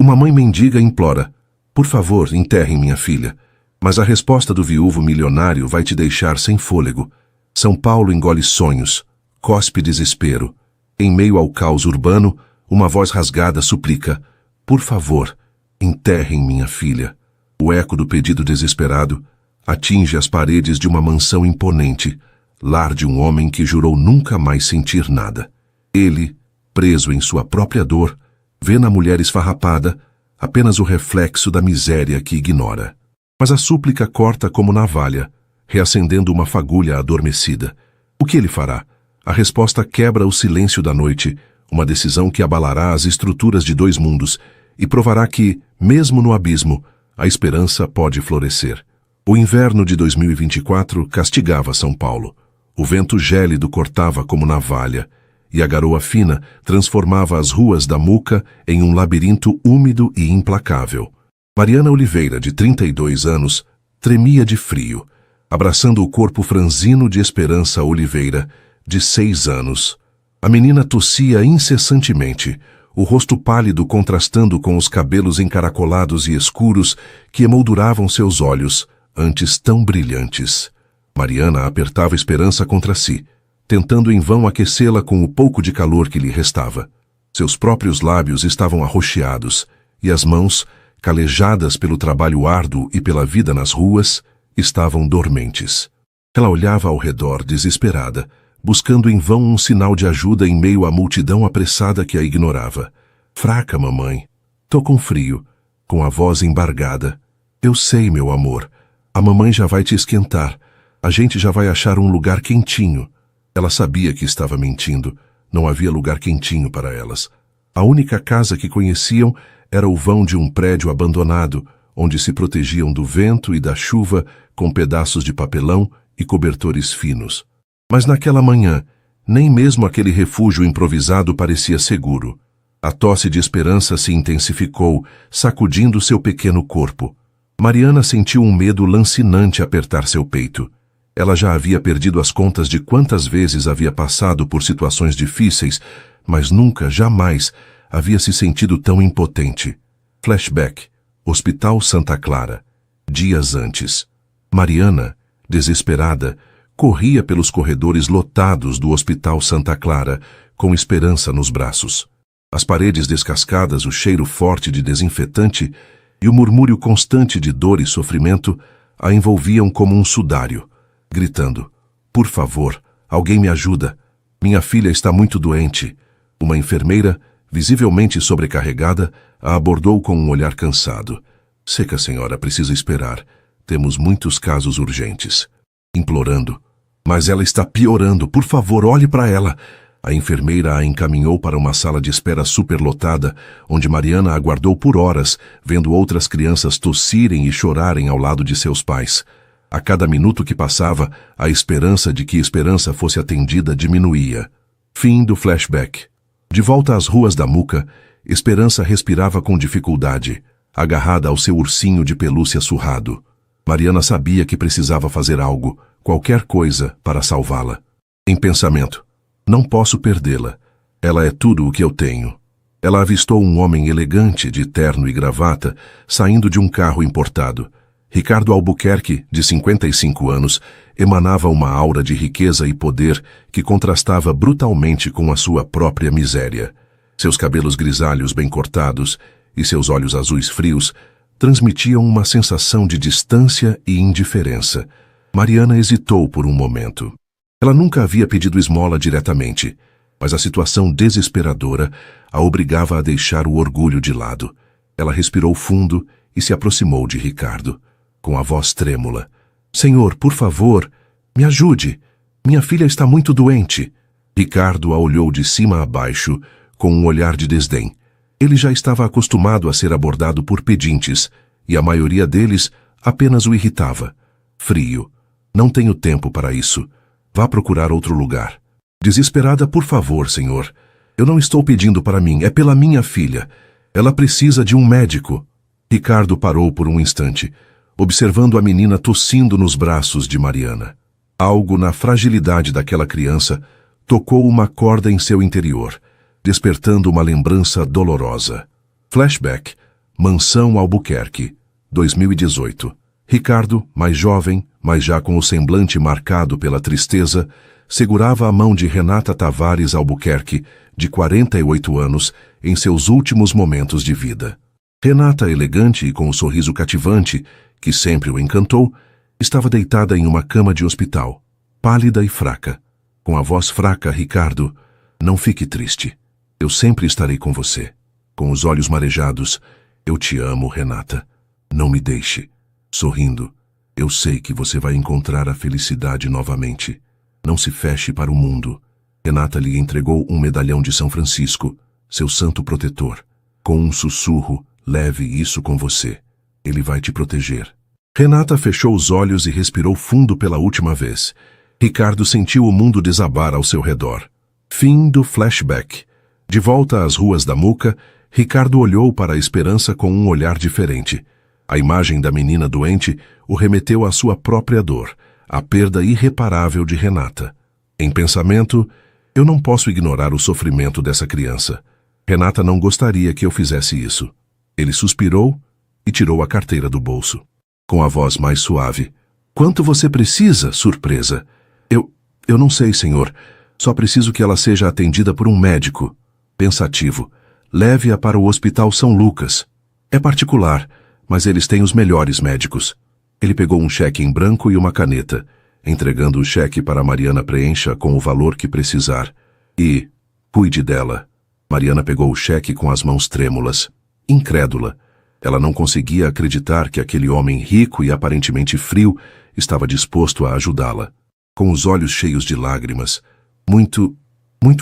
Uma mãe mendiga implora: por favor, enterrem minha filha. Mas a resposta do viúvo milionário vai te deixar sem fôlego. São Paulo engole sonhos, cospe desespero. Em meio ao caos urbano, uma voz rasgada suplica: por favor, enterrem minha filha. O eco do pedido desesperado atinge as paredes de uma mansão imponente, lar de um homem que jurou nunca mais sentir nada. Ele, preso em sua própria dor, vê na mulher esfarrapada apenas o reflexo da miséria que ignora. Mas a súplica corta como navalha, reacendendo uma fagulha adormecida. O que ele fará? A resposta quebra o silêncio da noite, uma decisão que abalará as estruturas de dois mundos e provará que, mesmo no abismo, a esperança pode florescer. O inverno de 2024 castigava São Paulo. O vento gélido cortava como navalha, e a garoa fina transformava as ruas da Muca em um labirinto úmido e implacável. Mariana Oliveira, de 32 anos, tremia de frio, abraçando o corpo franzino de Esperança Oliveira, de 6 anos. A menina tossia incessantemente, o rosto pálido contrastando com os cabelos encaracolados e escuros que emolduravam seus olhos, antes tão brilhantes. Mariana apertava Esperança contra si, tentando em vão aquecê-la com o pouco de calor que lhe restava. Seus próprios lábios estavam arroxeados, e as mãos, calejadas pelo trabalho árduo e pela vida nas ruas, estavam dormentes. Ela olhava ao redor desesperada, buscando em vão um sinal de ajuda em meio à multidão apressada que a ignorava. Fraca, mamãe. Tô com frio, com a voz embargada. Eu sei, meu amor. A mamãe já vai te esquentar. A gente já vai achar um lugar quentinho. Ela sabia que estava mentindo. Não havia lugar quentinho para elas. A única casa que conheciam era o vão de um prédio abandonado, onde se protegiam do vento e da chuva com pedaços de papelão e cobertores finos. Mas naquela manhã, nem mesmo aquele refúgio improvisado parecia seguro. A tosse de Esperança se intensificou, sacudindo seu pequeno corpo. Mariana sentiu um medo lancinante apertar seu peito. Ela já havia perdido as contas de quantas vezes havia passado por situações difíceis, mas nunca, jamais, havia se sentido tão impotente. Flashback. Hospital Santa Clara. Dias antes. Mariana, desesperada, corria pelos corredores lotados do Hospital Santa Clara, com Esperança nos braços. As paredes descascadas, o cheiro forte de desinfetante e o murmúrio constante de dor e sofrimento a envolviam como um sudário, gritando: por favor, alguém me ajuda. Minha filha está muito doente. Uma enfermeira, visivelmente sobrecarregada, a abordou com um olhar cansado. Seca, senhora, precisa esperar. Temos muitos casos urgentes. Implorando. Mas ela está piorando, por favor, olhe para ela. A enfermeira a encaminhou para uma sala de espera superlotada, onde Mariana aguardou por horas, vendo outras crianças tossirem e chorarem ao lado de seus pais. A cada minuto que passava, a esperança de que Esperança fosse atendida diminuía. Fim do flashback. De volta às ruas da Muca, Esperança respirava com dificuldade, agarrada ao seu ursinho de pelúcia surrado. Mariana sabia que precisava fazer algo, qualquer coisa, para salvá-la. Em pensamento: não posso perdê-la. Ela é tudo o que eu tenho. Ela avistou um homem elegante, de terno e gravata, saindo de um carro importado. Ricardo Albuquerque, de 55 anos, emanava uma aura de riqueza e poder que contrastava brutalmente com a sua própria miséria. Seus cabelos grisalhos bem cortados e seus olhos azuis frios transmitiam uma sensação de distância e indiferença. Mariana hesitou por um momento. Ela nunca havia pedido esmola diretamente, mas a situação desesperadora a obrigava a deixar o orgulho de lado. Ela respirou fundo e se aproximou de Ricardo, com a voz trêmula. Senhor, por favor, me ajude. Minha filha está muito doente. Ricardo a olhou de cima a baixo, com um olhar de desdém. Ele já estava acostumado a ser abordado por pedintes, e a maioria deles apenas o irritava. Frio. Não tenho tempo para isso. Vá procurar outro lugar. Desesperada, por favor, senhor. Eu não estou pedindo para mim, é pela minha filha. Ela precisa de um médico. Ricardo parou por um instante, observando a menina tossindo nos braços de Mariana. Algo na fragilidade daquela criança tocou uma corda em seu interior, despertando uma lembrança dolorosa. Flashback. Mansão Albuquerque, 2018. Ricardo, mais jovem, mas já com o semblante marcado pela tristeza, segurava a mão de Renata Tavares Albuquerque, de 48 anos, em seus últimos momentos de vida. Renata, elegante e com um sorriso cativante, que sempre o encantou, estava deitada em uma cama de hospital, pálida e fraca. Com a voz fraca, Ricardo: "Não fique triste. Eu sempre estarei com você." Com os olhos marejados: "Eu te amo, Renata. Não me deixe." Sorrindo: "Eu sei que você vai encontrar a felicidade novamente. Não se feche para o mundo." Renata lhe entregou um medalhão de São Francisco, seu santo protetor. Com um sussurro: "Leve isso com você. Ele vai te proteger." Renata fechou os olhos e respirou fundo pela última vez. Ricardo sentiu o mundo desabar ao seu redor. Fim do flashback. De volta às ruas da Muca, Ricardo olhou para a esperança com um olhar diferente. A imagem da menina doente o remeteu à sua própria dor, à perda irreparável de Renata. Em pensamento: "Eu não posso ignorar o sofrimento dessa criança. Renata não gostaria que eu fizesse isso." Ele suspirou e tirou a carteira do bolso. Com a voz mais suave: "Quanto você precisa, surpresa?" Eu não sei, senhor. Só preciso que ela seja atendida por um médico." Pensativo: "Leve-a para o Hospital São Lucas. É particular, mas eles têm os melhores médicos." Ele pegou um cheque em branco e uma caneta, entregando o cheque para Mariana preencha com o valor que precisar. E: "Cuide dela." Mariana pegou o cheque com as mãos trêmulas, incrédula. Ela não conseguia acreditar que aquele homem rico e aparentemente frio estava disposto a ajudá-la. Com os olhos cheios de lágrimas: Muito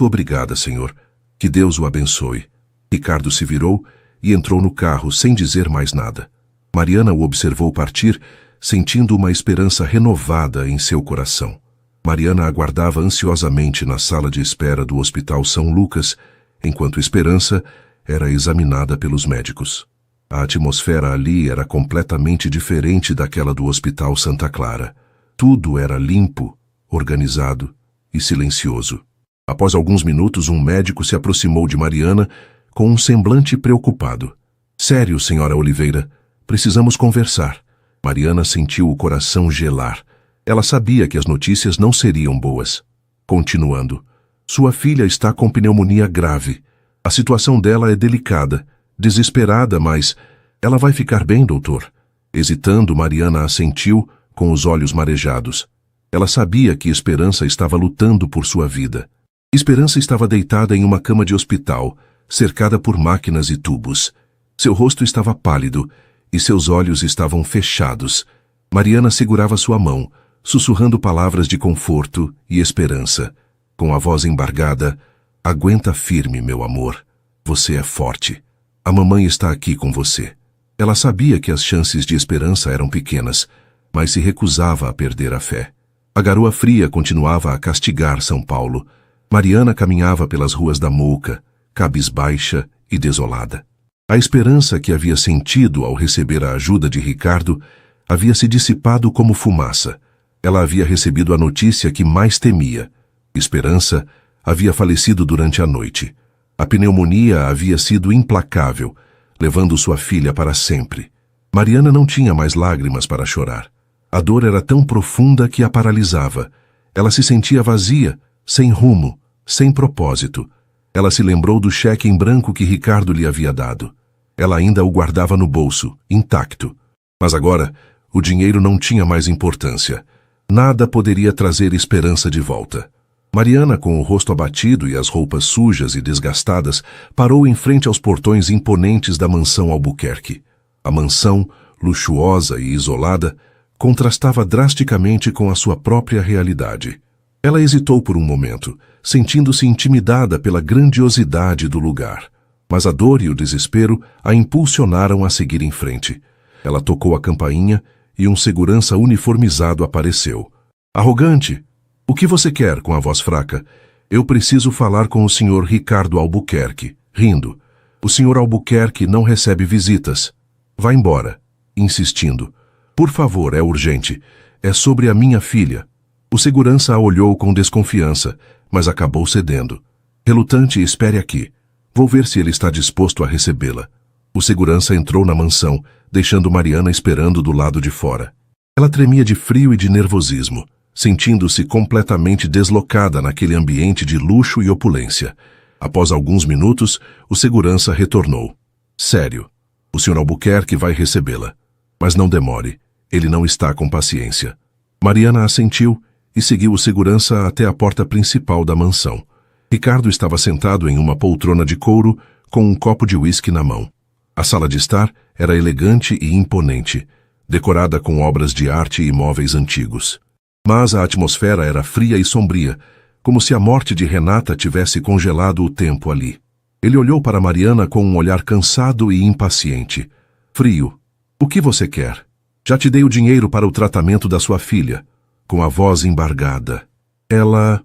obrigada, senhor. Que Deus o abençoe." Ricardo se virou e entrou no carro sem dizer mais nada. Mariana o observou partir, sentindo uma esperança renovada em seu coração. Mariana aguardava ansiosamente na sala de espera do Hospital São Lucas, enquanto Esperança era examinada pelos médicos. A atmosfera ali era completamente diferente daquela do Hospital Santa Clara. Tudo era limpo, organizado e silencioso. Após alguns minutos, um médico se aproximou de Mariana com um semblante preocupado. "Sério, senhora Oliveira, precisamos conversar." Mariana sentiu o coração gelar. Ela sabia que as notícias não seriam boas. Continuando: "Sua filha está com pneumonia grave. A situação dela é delicada, desesperada, mas ela vai ficar bem, doutor." Hesitando, Mariana assentiu, com os olhos marejados. Ela sabia que Esperança estava lutando por sua vida. Esperança estava deitada em uma cama de hospital, cercada por máquinas e tubos. Seu rosto estava pálido e seus olhos estavam fechados. Mariana segurava sua mão, sussurrando palavras de conforto e esperança. Com a voz embargada: "Aguenta firme, meu amor. Você é forte. A mamãe está aqui com você." Ela sabia que as chances de Esperança eram pequenas, mas se recusava a perder a fé. A garoa fria continuava a castigar São Paulo. Mariana caminhava pelas ruas da Muca, cabisbaixa e desolada. A esperança que havia sentido ao receber a ajuda de Ricardo havia se dissipado como fumaça. Ela havia recebido a notícia que mais temia. Esperança havia falecido durante a noite. A pneumonia havia sido implacável, levando sua filha para sempre. Mariana não tinha mais lágrimas para chorar. A dor era tão profunda que a paralisava. Ela se sentia vazia, sem rumo, sem propósito. Ela se lembrou do cheque em branco que Ricardo lhe havia dado. Ela ainda o guardava no bolso, intacto. Mas agora, o dinheiro não tinha mais importância. Nada poderia trazer Esperança de volta. Mariana, com o rosto abatido e as roupas sujas e desgastadas, parou em frente aos portões imponentes da mansão Albuquerque. A mansão, luxuosa e isolada, contrastava drasticamente com a sua própria realidade. Ela hesitou por um momento, sentindo-se intimidada pela grandiosidade do lugar. Mas a dor e o desespero a impulsionaram a seguir em frente. Ela tocou a campainha e um segurança uniformizado apareceu. "Arrogante! O que você quer?" com a voz fraca. "Eu preciso falar com o senhor Ricardo Albuquerque." Rindo: "O senhor Albuquerque não recebe visitas." "Vá embora." Insistindo: "Por favor, é urgente. É sobre a minha filha." O segurança a olhou com desconfiança, mas acabou cedendo. "Relutante, espere aqui. Vou ver se ele está disposto a recebê-la." O segurança entrou na mansão, deixando Mariana esperando do lado de fora. Ela tremia de frio e de nervosismo, sentindo-se completamente deslocada naquele ambiente de luxo e opulência. Após alguns minutos, o segurança retornou. Sério, o Sr. Albuquerque vai recebê-la. Mas não demore, ele não está com paciência. Mariana assentiu e seguiu o segurança até a porta principal da mansão. Ricardo estava sentado em uma poltrona de couro com um copo de uísque na mão. A sala de estar era elegante e imponente, decorada com obras de arte e móveis antigos. Mas a atmosfera era fria e sombria, como se a morte de Renata tivesse congelado o tempo ali. Ele olhou para Mariana com um olhar cansado e impaciente. Frio. O que você quer? Já te dei o dinheiro para o tratamento da sua filha. Com a voz embargada. Ela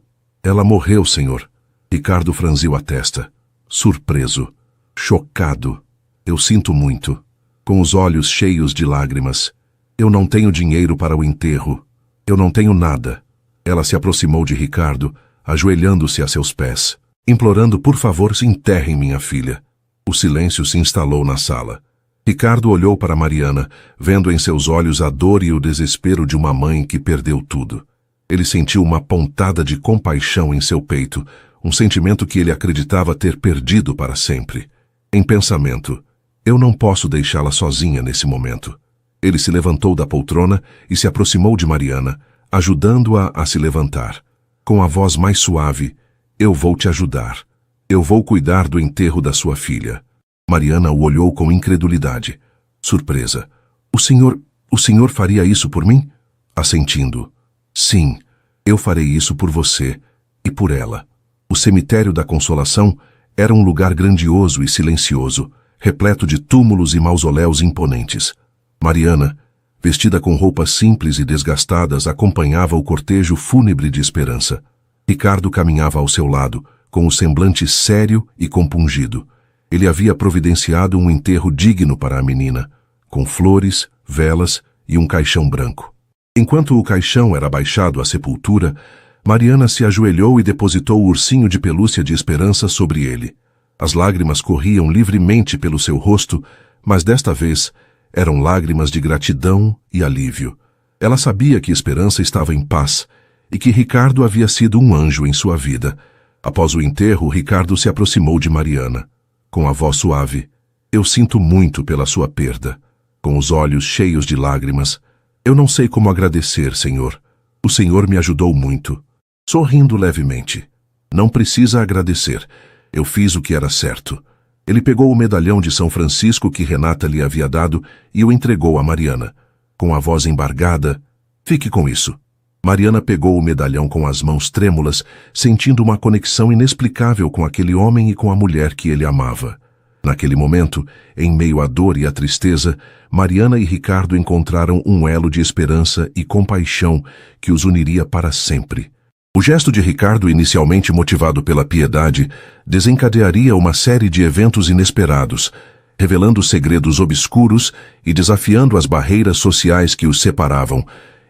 morreu, senhor. Ricardo franziu a testa. Surpreso. Chocado. Eu sinto muito. Com os olhos cheios de lágrimas. Eu não tenho dinheiro para o enterro. Eu não tenho nada. Ela se aproximou de Ricardo, ajoelhando-se a seus pés, implorando por favor se enterrem minha filha. O silêncio se instalou na sala. Ricardo olhou para Mariana, vendo em seus olhos a dor e o desespero de uma mãe que perdeu tudo. Ele sentiu uma pontada de compaixão em seu peito, um sentimento que ele acreditava ter perdido para sempre. Em pensamento, eu não posso deixá-la sozinha nesse momento. Ele se levantou da poltrona e se aproximou de Mariana, ajudando-a a se levantar. Com a voz mais suave, eu vou te ajudar. Eu vou cuidar do enterro da sua filha. Mariana o olhou com incredulidade. Surpresa. O senhor faria isso por mim? Assentindo. Sim, eu farei isso por você e por ela. O cemitério da Consolação era um lugar grandioso e silencioso, repleto de túmulos e mausoléus imponentes. Mariana, vestida com roupas simples e desgastadas, acompanhava o cortejo fúnebre de esperança. Ricardo caminhava ao seu lado, com o semblante sério e compungido. Ele havia providenciado um enterro digno para a menina, com flores, velas e um caixão branco. Enquanto o caixão era baixado à sepultura, Mariana se ajoelhou e depositou o ursinho de pelúcia de esperança sobre ele. As lágrimas corriam livremente pelo seu rosto, mas desta vez eram lágrimas de gratidão e alívio. Ela sabia que Esperança estava em paz e que Ricardo havia sido um anjo em sua vida. Após o enterro, Ricardo se aproximou de Mariana. Com a voz suave, eu sinto muito pela sua perda. Com os olhos cheios de lágrimas, eu não sei como agradecer, senhor. O senhor me ajudou muito. Sorrindo levemente. Não precisa agradecer. Eu fiz o que era certo. Ele pegou o medalhão de São Francisco que Renata lhe havia dado e o entregou a Mariana. Com a voz embargada, fique com isso. Mariana pegou o medalhão com as mãos trêmulas, sentindo uma conexão inexplicável com aquele homem e com a mulher que ele amava. Naquele momento, em meio à dor e à tristeza, Mariana e Ricardo encontraram um elo de esperança e compaixão que os uniria para sempre. O gesto de Ricardo, inicialmente motivado pela piedade, desencadearia uma série de eventos inesperados, revelando segredos obscuros e desafiando as barreiras sociais que os separavam,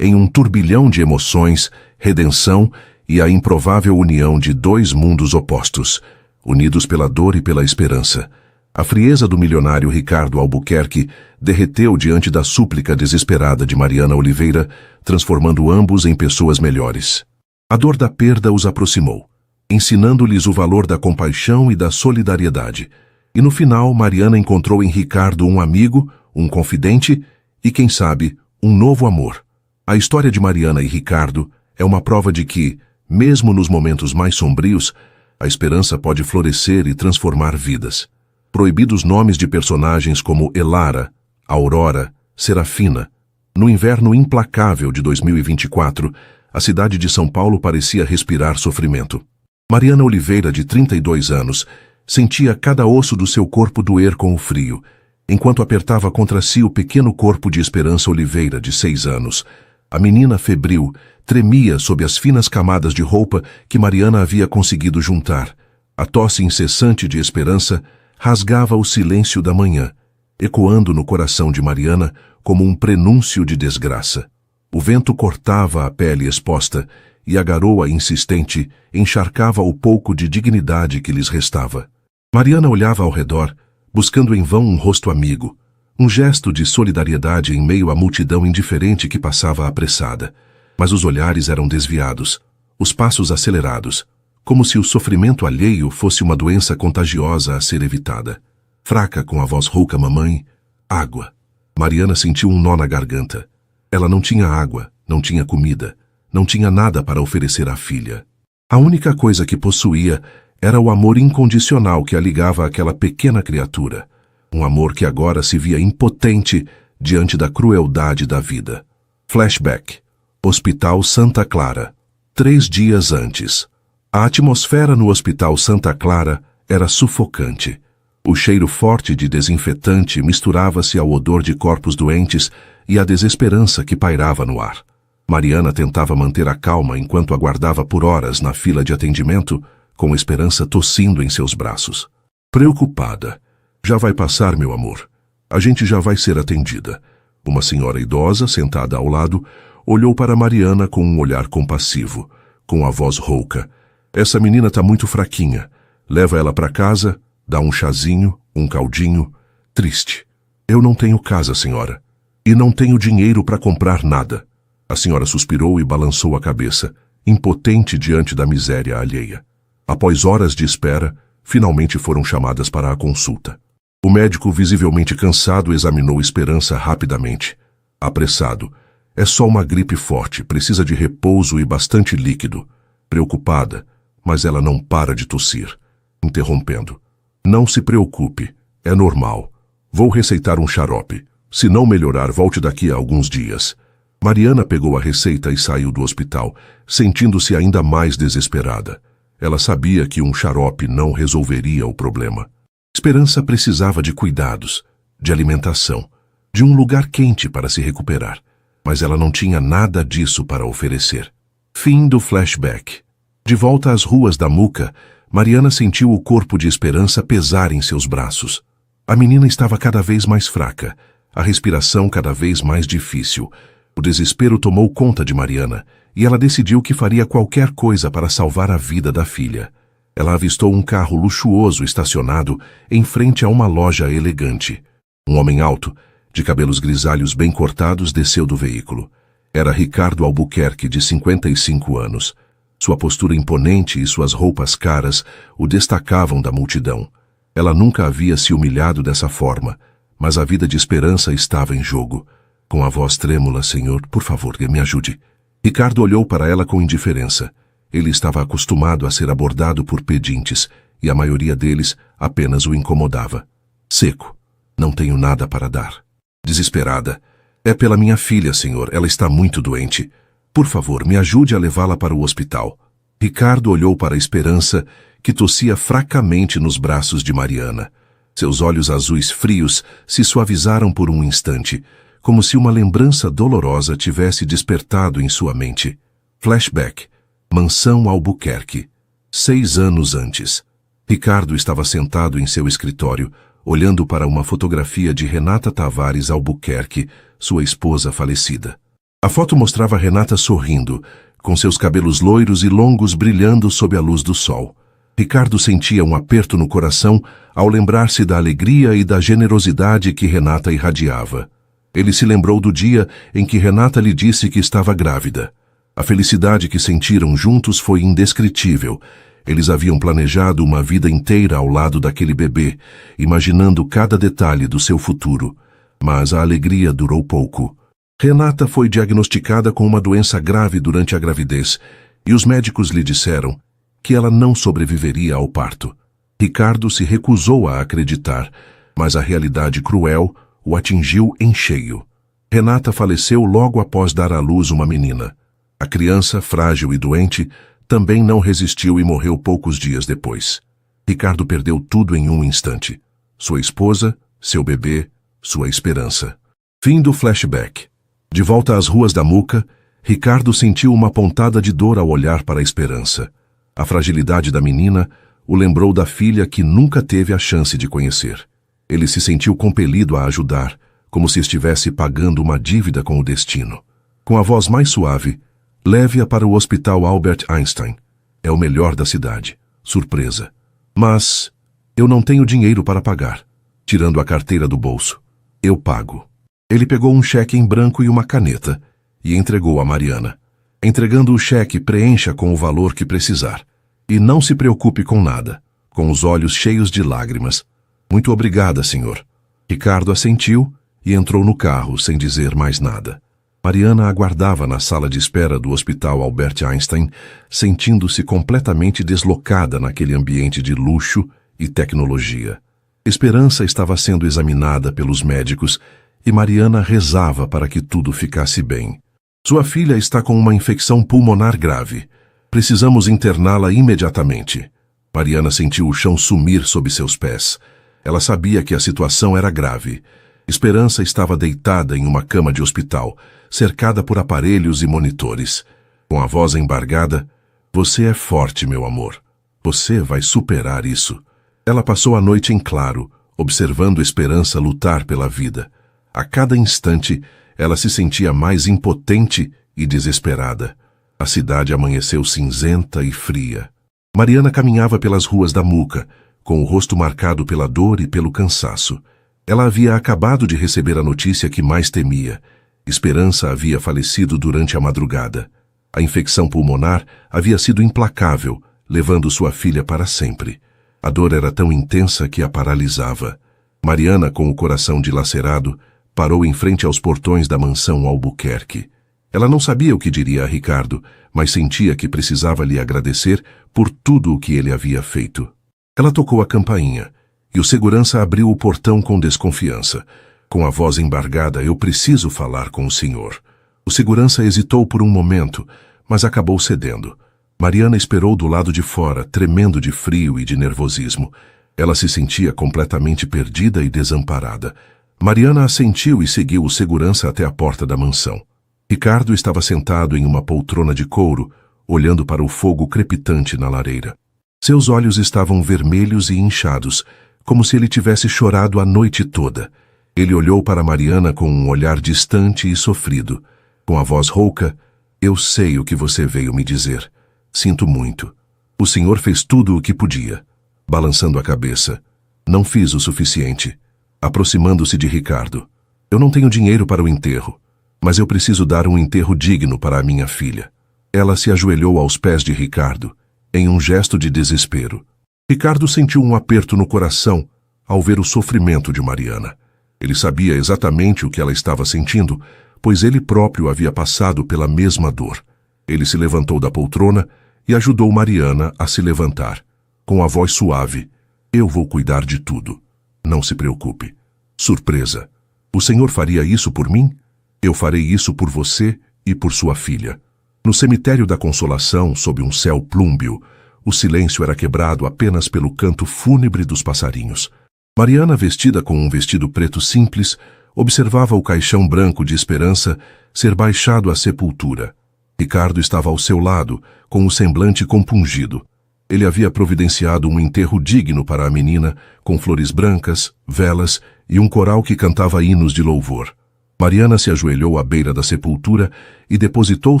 em um turbilhão de emoções, redenção e a improvável união de dois mundos opostos, unidos pela dor e pela esperança. A frieza do milionário Ricardo Albuquerque derreteu diante da súplica desesperada de Mariana Oliveira, transformando ambos em pessoas melhores. A dor da perda os aproximou, ensinando-lhes o valor da compaixão e da solidariedade. E no final, Mariana encontrou em Ricardo um amigo, um confidente e, quem sabe, um novo amor. A história de Mariana e Ricardo é uma prova de que, mesmo nos momentos mais sombrios, a esperança pode florescer e transformar vidas. Proibidos nomes de personagens como Elara, Aurora, Serafina. No inverno implacável de 2024, a cidade de São Paulo parecia respirar sofrimento. Mariana Oliveira, de 32 anos, sentia cada osso do seu corpo doer com o frio, enquanto apertava contra si o pequeno corpo de Esperança Oliveira, de 6 anos. A menina febril tremia sob as finas camadas de roupa que Mariana havia conseguido juntar. A tosse incessante de Esperança rasgava o silêncio da manhã, ecoando no coração de Mariana como um prenúncio de desgraça. O vento cortava a pele exposta e a garoa insistente encharcava o pouco de dignidade que lhes restava. Mariana olhava ao redor, buscando em vão um rosto amigo, um gesto de solidariedade em meio à multidão indiferente que passava apressada. Mas os olhares eram desviados, os passos acelerados, como se o sofrimento alheio fosse uma doença contagiosa a ser evitada. Fraca, com a voz rouca: mamãe, água. Mariana sentiu um nó na garganta. Ela não tinha água, não tinha comida, não tinha nada para oferecer à filha. A única coisa que possuía era o amor incondicional que a ligava àquela pequena criatura. Um amor que agora se via impotente diante da crueldade da vida. Flashback. Hospital Santa Clara. 3 dias antes. A atmosfera no Hospital Santa Clara era sufocante. O cheiro forte de desinfetante misturava-se ao odor de corpos doentes e à desesperança que pairava no ar. Mariana tentava manter a calma enquanto aguardava por horas na fila de atendimento, com esperança tossindo em seus braços. Preocupada. Já vai passar, meu amor. A gente já vai ser atendida. Uma senhora idosa, sentada ao lado, olhou para Mariana com um olhar compassivo, com a voz rouca. Essa menina está muito fraquinha. Leva ela para casa, dá um chazinho, um caldinho. Triste. Eu não tenho casa, senhora. E não tenho dinheiro para comprar nada. A senhora suspirou e balançou a cabeça, impotente diante da miséria alheia. Após horas de espera, finalmente foram chamadas para a consulta. O médico, visivelmente cansado, examinou Esperança rapidamente. Apressado. É só uma gripe forte, precisa de repouso e bastante líquido. Preocupada, mas ela não para de tossir. Interrompendo. Não se preocupe, é normal. Vou receitar um xarope. Se não melhorar, volte daqui a alguns dias. Mariana pegou a receita e saiu do hospital, sentindo-se ainda mais desesperada. Ela sabia que um xarope não resolveria o problema. Esperança precisava de cuidados, de alimentação, de um lugar quente para se recuperar. Mas ela não tinha nada disso para oferecer. Fim do flashback. De volta às ruas da Muca, Mariana sentiu o corpo de Esperança pesar em seus braços. A menina estava cada vez mais fraca, a respiração cada vez mais difícil. O desespero tomou conta de Mariana e ela decidiu que faria qualquer coisa para salvar a vida da filha. Ela avistou um carro luxuoso estacionado em frente a uma loja elegante. Um homem alto, de cabelos grisalhos bem cortados, desceu do veículo. Era Ricardo Albuquerque, de 55 anos. Sua postura imponente e suas roupas caras o destacavam da multidão. Ela nunca havia se humilhado dessa forma, mas a vida de Esperança estava em jogo. Com a voz trêmula: senhor, por favor, me ajude. Ricardo olhou para ela com indiferença. Ele estava acostumado a ser abordado por pedintes, e a maioria deles apenas o incomodava. Seco. Não tenho nada para dar. Desesperada. É pela minha filha, senhor. Ela está muito doente. Por favor, me ajude a levá-la para o hospital. Ricardo olhou para a Esperança, que tossia fracamente nos braços de Mariana. Seus olhos azuis frios se suavizaram por um instante, como se uma lembrança dolorosa tivesse despertado em sua mente. Flashback. Mansão Albuquerque. 6 anos antes. Ricardo estava sentado em seu escritório, olhando para uma fotografia de Renata Tavares Albuquerque, sua esposa falecida. A foto mostrava Renata sorrindo, com seus cabelos loiros e longos brilhando sob a luz do sol. Ricardo sentia um aperto no coração ao lembrar-se da alegria e da generosidade que Renata irradiava. Ele se lembrou do dia em que Renata lhe disse que estava grávida. A felicidade que sentiram juntos foi indescritível. Eles haviam planejado uma vida inteira ao lado daquele bebê, imaginando cada detalhe do seu futuro. Mas a alegria durou pouco. Renata foi diagnosticada com uma doença grave durante a gravidez, e os médicos lhe disseram que ela não sobreviveria ao parto. Ricardo se recusou a acreditar, mas a realidade cruel o atingiu em cheio. Renata faleceu logo após dar à luz uma menina. A criança, frágil e doente, também não resistiu e morreu poucos dias depois. Ricardo perdeu tudo em um instante. Sua esposa, seu bebê, sua esperança. Fim do flashback. De volta às ruas da Muca, Ricardo sentiu uma pontada de dor ao olhar para a Esperança. A fragilidade da menina o lembrou da filha que nunca teve a chance de conhecer. Ele se sentiu compelido a ajudar, como se estivesse pagando uma dívida com o destino. Com a voz mais suave, leve-a para o Hospital Albert Einstein. É o melhor da cidade. Surpresa. Mas eu não tenho dinheiro para pagar. tirando a carteira do bolso. Eu pago. Ele pegou um cheque em branco e uma caneta e entregou a Mariana. Entregando o cheque, preencha com o valor que precisar. E não se preocupe com nada, com os olhos cheios de lágrimas. Muito obrigada, senhor. Ricardo assentiu e entrou no carro sem dizer mais nada. Mariana aguardava na sala de espera do Hospital Albert Einstein, sentindo-se completamente deslocada naquele ambiente de luxo e tecnologia. Esperança estava sendo examinada pelos médicos e Mariana rezava para que tudo ficasse bem. Sua filha está com uma infecção pulmonar grave. Precisamos interná-la imediatamente. Mariana sentiu o chão sumir sob seus pés. Ela sabia que a situação era grave. Esperança estava deitada em uma cama de hospital, cercada por aparelhos e monitores. Com a voz embargada, "Você é forte, meu amor. Você vai superar isso." Ela passou a noite em claro, observando Esperança lutar pela vida. A cada instante, ela se sentia mais impotente e desesperada. A cidade amanheceu cinzenta e fria. Mariana caminhava pelas ruas da Muca, com o rosto marcado pela dor e pelo cansaço. Ela havia acabado de receber a notícia que mais temia. Esperança havia falecido durante a madrugada. A infecção pulmonar havia sido implacável, levando sua filha para sempre. A dor era tão intensa que a paralisava. Mariana, com o coração dilacerado, parou em frente aos portões da mansão Albuquerque. Ela não sabia o que diria a Ricardo, mas sentia que precisava lhe agradecer por tudo o que ele havia feito. Ela tocou a campainha, e o segurança abriu o portão com desconfiança. Com a voz embargada, "Eu preciso falar com o senhor." O segurança hesitou por um momento, mas acabou cedendo. Mariana esperou do lado de fora, tremendo de frio e de nervosismo. Ela se sentia completamente perdida e desamparada. Mariana assentiu e seguiu o segurança até a porta da mansão. Ricardo estava sentado em uma poltrona de couro, olhando para o fogo crepitante na lareira. Seus olhos estavam vermelhos e inchados, como se ele tivesse chorado a noite toda. Ele olhou para Mariana com um olhar distante e sofrido. Com a voz rouca, "Eu sei o que você veio me dizer. Sinto muito. O senhor fez tudo o que podia." Balançando a cabeça, "Não fiz o suficiente." Aproximando-se de Ricardo, "Eu não tenho dinheiro para o enterro, mas eu preciso dar um enterro digno para a minha filha." Ela se ajoelhou aos pés de Ricardo, em um gesto de desespero. Ricardo sentiu um aperto no coração ao ver o sofrimento de Mariana. Ele sabia exatamente o que ela estava sentindo, pois ele próprio havia passado pela mesma dor. Ele se levantou da poltrona e ajudou Mariana a se levantar. Com a voz suave, "Eu vou cuidar de tudo. Não se preocupe." Surpresa. "O senhor faria isso por mim? Eu farei isso por você e por sua filha." No cemitério da Consolação, sob um céu plúmbeo, o silêncio era quebrado apenas pelo canto fúnebre dos passarinhos. Mariana, vestida com um vestido preto simples, observava o caixão branco de Esperança ser baixado à sepultura. Ricardo estava ao seu lado, com o semblante compungido. Ele havia providenciado um enterro digno para a menina, com flores brancas, velas e um coral que cantava hinos de louvor. Mariana se ajoelhou à beira da sepultura e depositou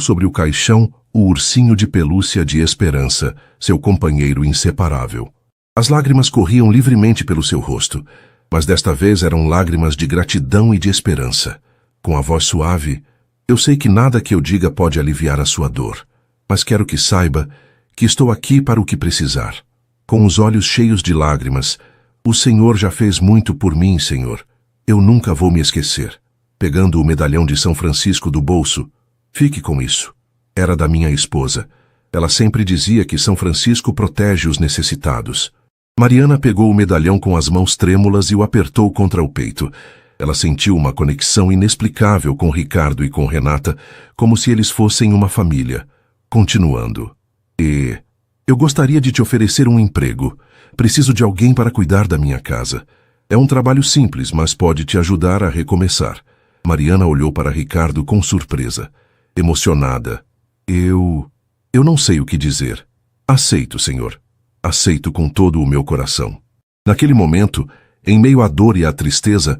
sobre o caixão o ursinho de pelúcia de Esperança, seu companheiro inseparável. As lágrimas corriam livremente pelo seu rosto, mas desta vez eram lágrimas de gratidão e de esperança. Com a voz suave, "Eu sei que nada que eu diga pode aliviar a sua dor, mas quero que saiba que estou aqui para o que precisar." Com os olhos cheios de lágrimas, "O Senhor já fez muito por mim, Senhor. Eu nunca vou me esquecer." Pegando o medalhão de São Francisco do bolso, "Fique com isso. Era da minha esposa. Ela sempre dizia que São Francisco protege os necessitados." Mariana pegou o medalhão com as mãos trêmulas e o apertou contra o peito. Ela sentiu uma conexão inexplicável com Ricardo e com Renata, como se eles fossem uma família. Continuando, "Eu gostaria de te oferecer um emprego. Preciso de alguém para cuidar da minha casa. É um trabalho simples, mas pode te ajudar a recomeçar." Mariana olhou para Ricardo com surpresa. Emocionada, Eu não sei o que dizer. Aceito, Senhor. Aceito com todo o meu coração." Naquele momento, em meio à dor e à tristeza,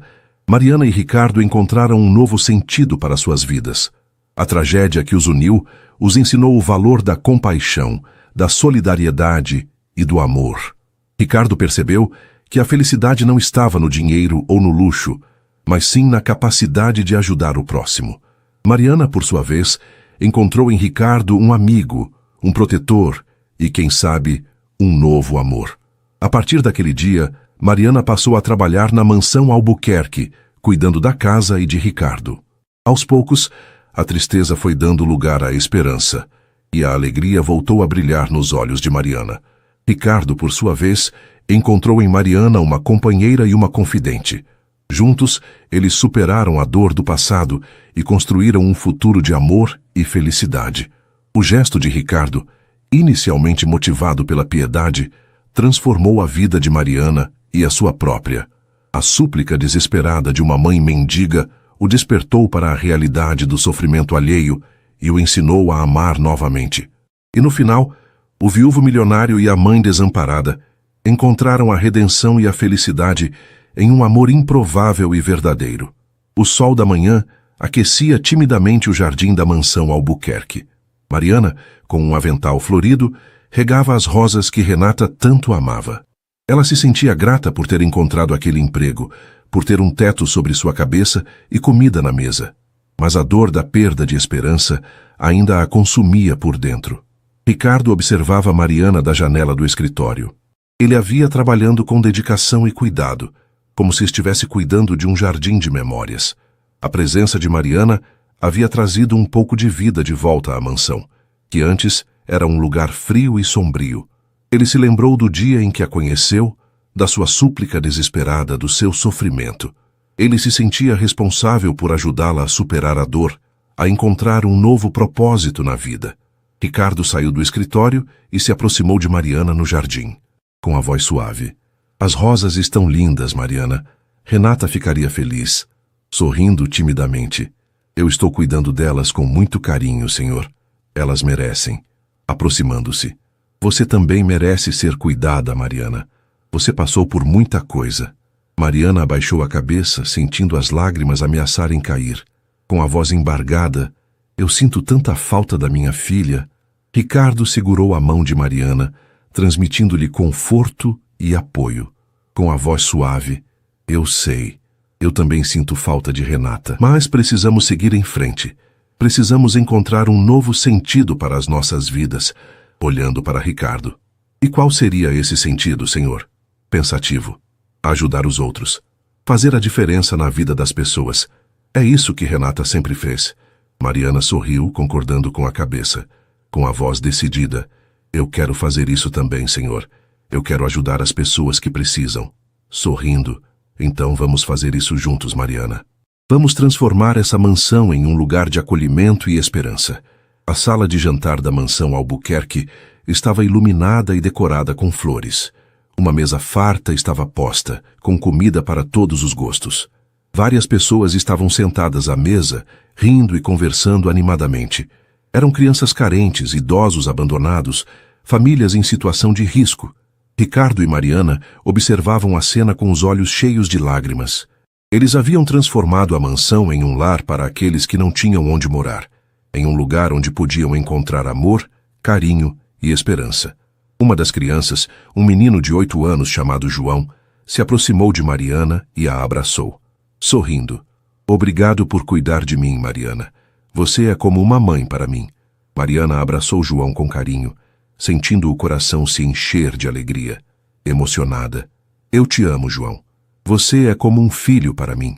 Mariana e Ricardo encontraram um novo sentido para suas vidas. A tragédia que os uniu os ensinou o valor da compaixão, da solidariedade e do amor. Ricardo percebeu que a felicidade não estava no dinheiro ou no luxo, mas sim na capacidade de ajudar o próximo. Mariana, por sua vez, encontrou em Ricardo um amigo, um protetor e, quem sabe, um novo amor. A partir daquele dia, Mariana passou a trabalhar na mansão Albuquerque, cuidando da casa e de Ricardo. Aos poucos, a tristeza foi dando lugar à esperança, e a alegria voltou a brilhar nos olhos de Mariana. Ricardo, por sua vez, encontrou em Mariana uma companheira e uma confidente. Juntos, eles superaram a dor do passado e construíram um futuro de amor e felicidade. O gesto de Ricardo, inicialmente motivado pela piedade, transformou a vida de Mariana e a sua própria. A súplica desesperada de uma mãe mendiga o despertou para a realidade do sofrimento alheio e o ensinou a amar novamente. E no final, o viúvo milionário e a mãe desamparada encontraram a redenção e a felicidade em um amor improvável e verdadeiro. O sol da manhã aquecia timidamente o jardim da mansão Albuquerque. Mariana, com um avental florido, regava as rosas que Renata tanto amava. Ela se sentia grata por ter encontrado aquele emprego, por ter um teto sobre sua cabeça e comida na mesa. Mas a dor da perda de esperança ainda a consumia por dentro. Ricardo observava Mariana da janela do escritório. Ele a via trabalhando com dedicação e cuidado, como se estivesse cuidando de um jardim de memórias. A presença de Mariana havia trazido um pouco de vida de volta à mansão, que antes era um lugar frio e sombrio. Ele se lembrou do dia em que a conheceu, da sua súplica desesperada, do seu sofrimento. Ele se sentia responsável por ajudá-la a superar a dor, a encontrar um novo propósito na vida. Ricardo saiu do escritório e se aproximou de Mariana no jardim, com a voz suave. As rosas estão lindas, Mariana. Renata ficaria feliz. Sorrindo timidamente. Eu estou cuidando delas com muito carinho, senhor. Elas merecem. Aproximando-se. Você também merece ser cuidada, Mariana. Você passou por muita coisa. Mariana abaixou a cabeça, sentindo as lágrimas ameaçarem cair. Com a voz embargada, eu sinto tanta falta da minha filha. Ricardo segurou a mão de Mariana, transmitindo-lhe conforto e apoio. Com a voz suave, eu sei. Eu também sinto falta de Renata. Mas precisamos seguir em frente. Precisamos encontrar um novo sentido para as nossas vidas, olhando para Ricardo. E qual seria esse sentido, senhor? Pensativo. Ajudar os outros. Fazer a diferença na vida das pessoas. É isso que Renata sempre fez. Mariana sorriu, concordando com a cabeça. Com a voz decidida. Eu quero fazer isso também, senhor. Eu quero ajudar as pessoas que precisam. Sorrindo. Então vamos fazer isso juntos, Mariana. Vamos transformar essa mansão em um lugar de acolhimento e esperança. A sala de jantar da mansão Albuquerque estava iluminada e decorada com flores. Uma mesa farta estava posta, com comida para todos os gostos. Várias pessoas estavam sentadas à mesa, rindo e conversando animadamente. Eram crianças carentes, idosos abandonados, famílias em situação de risco. Ricardo e Mariana observavam a cena com os olhos cheios de lágrimas. Eles haviam transformado a mansão em um lar para aqueles que não tinham onde morar, em um lugar onde podiam encontrar amor, carinho e esperança. Uma das crianças, um menino de 8 anos chamado João, se aproximou de Mariana e a abraçou, sorrindo. Obrigado por cuidar de mim, Mariana. Você é como uma mãe para mim. Mariana abraçou João com carinho, sentindo o coração se encher de alegria. Emocionada. Eu te amo, João. Você é como um filho para mim.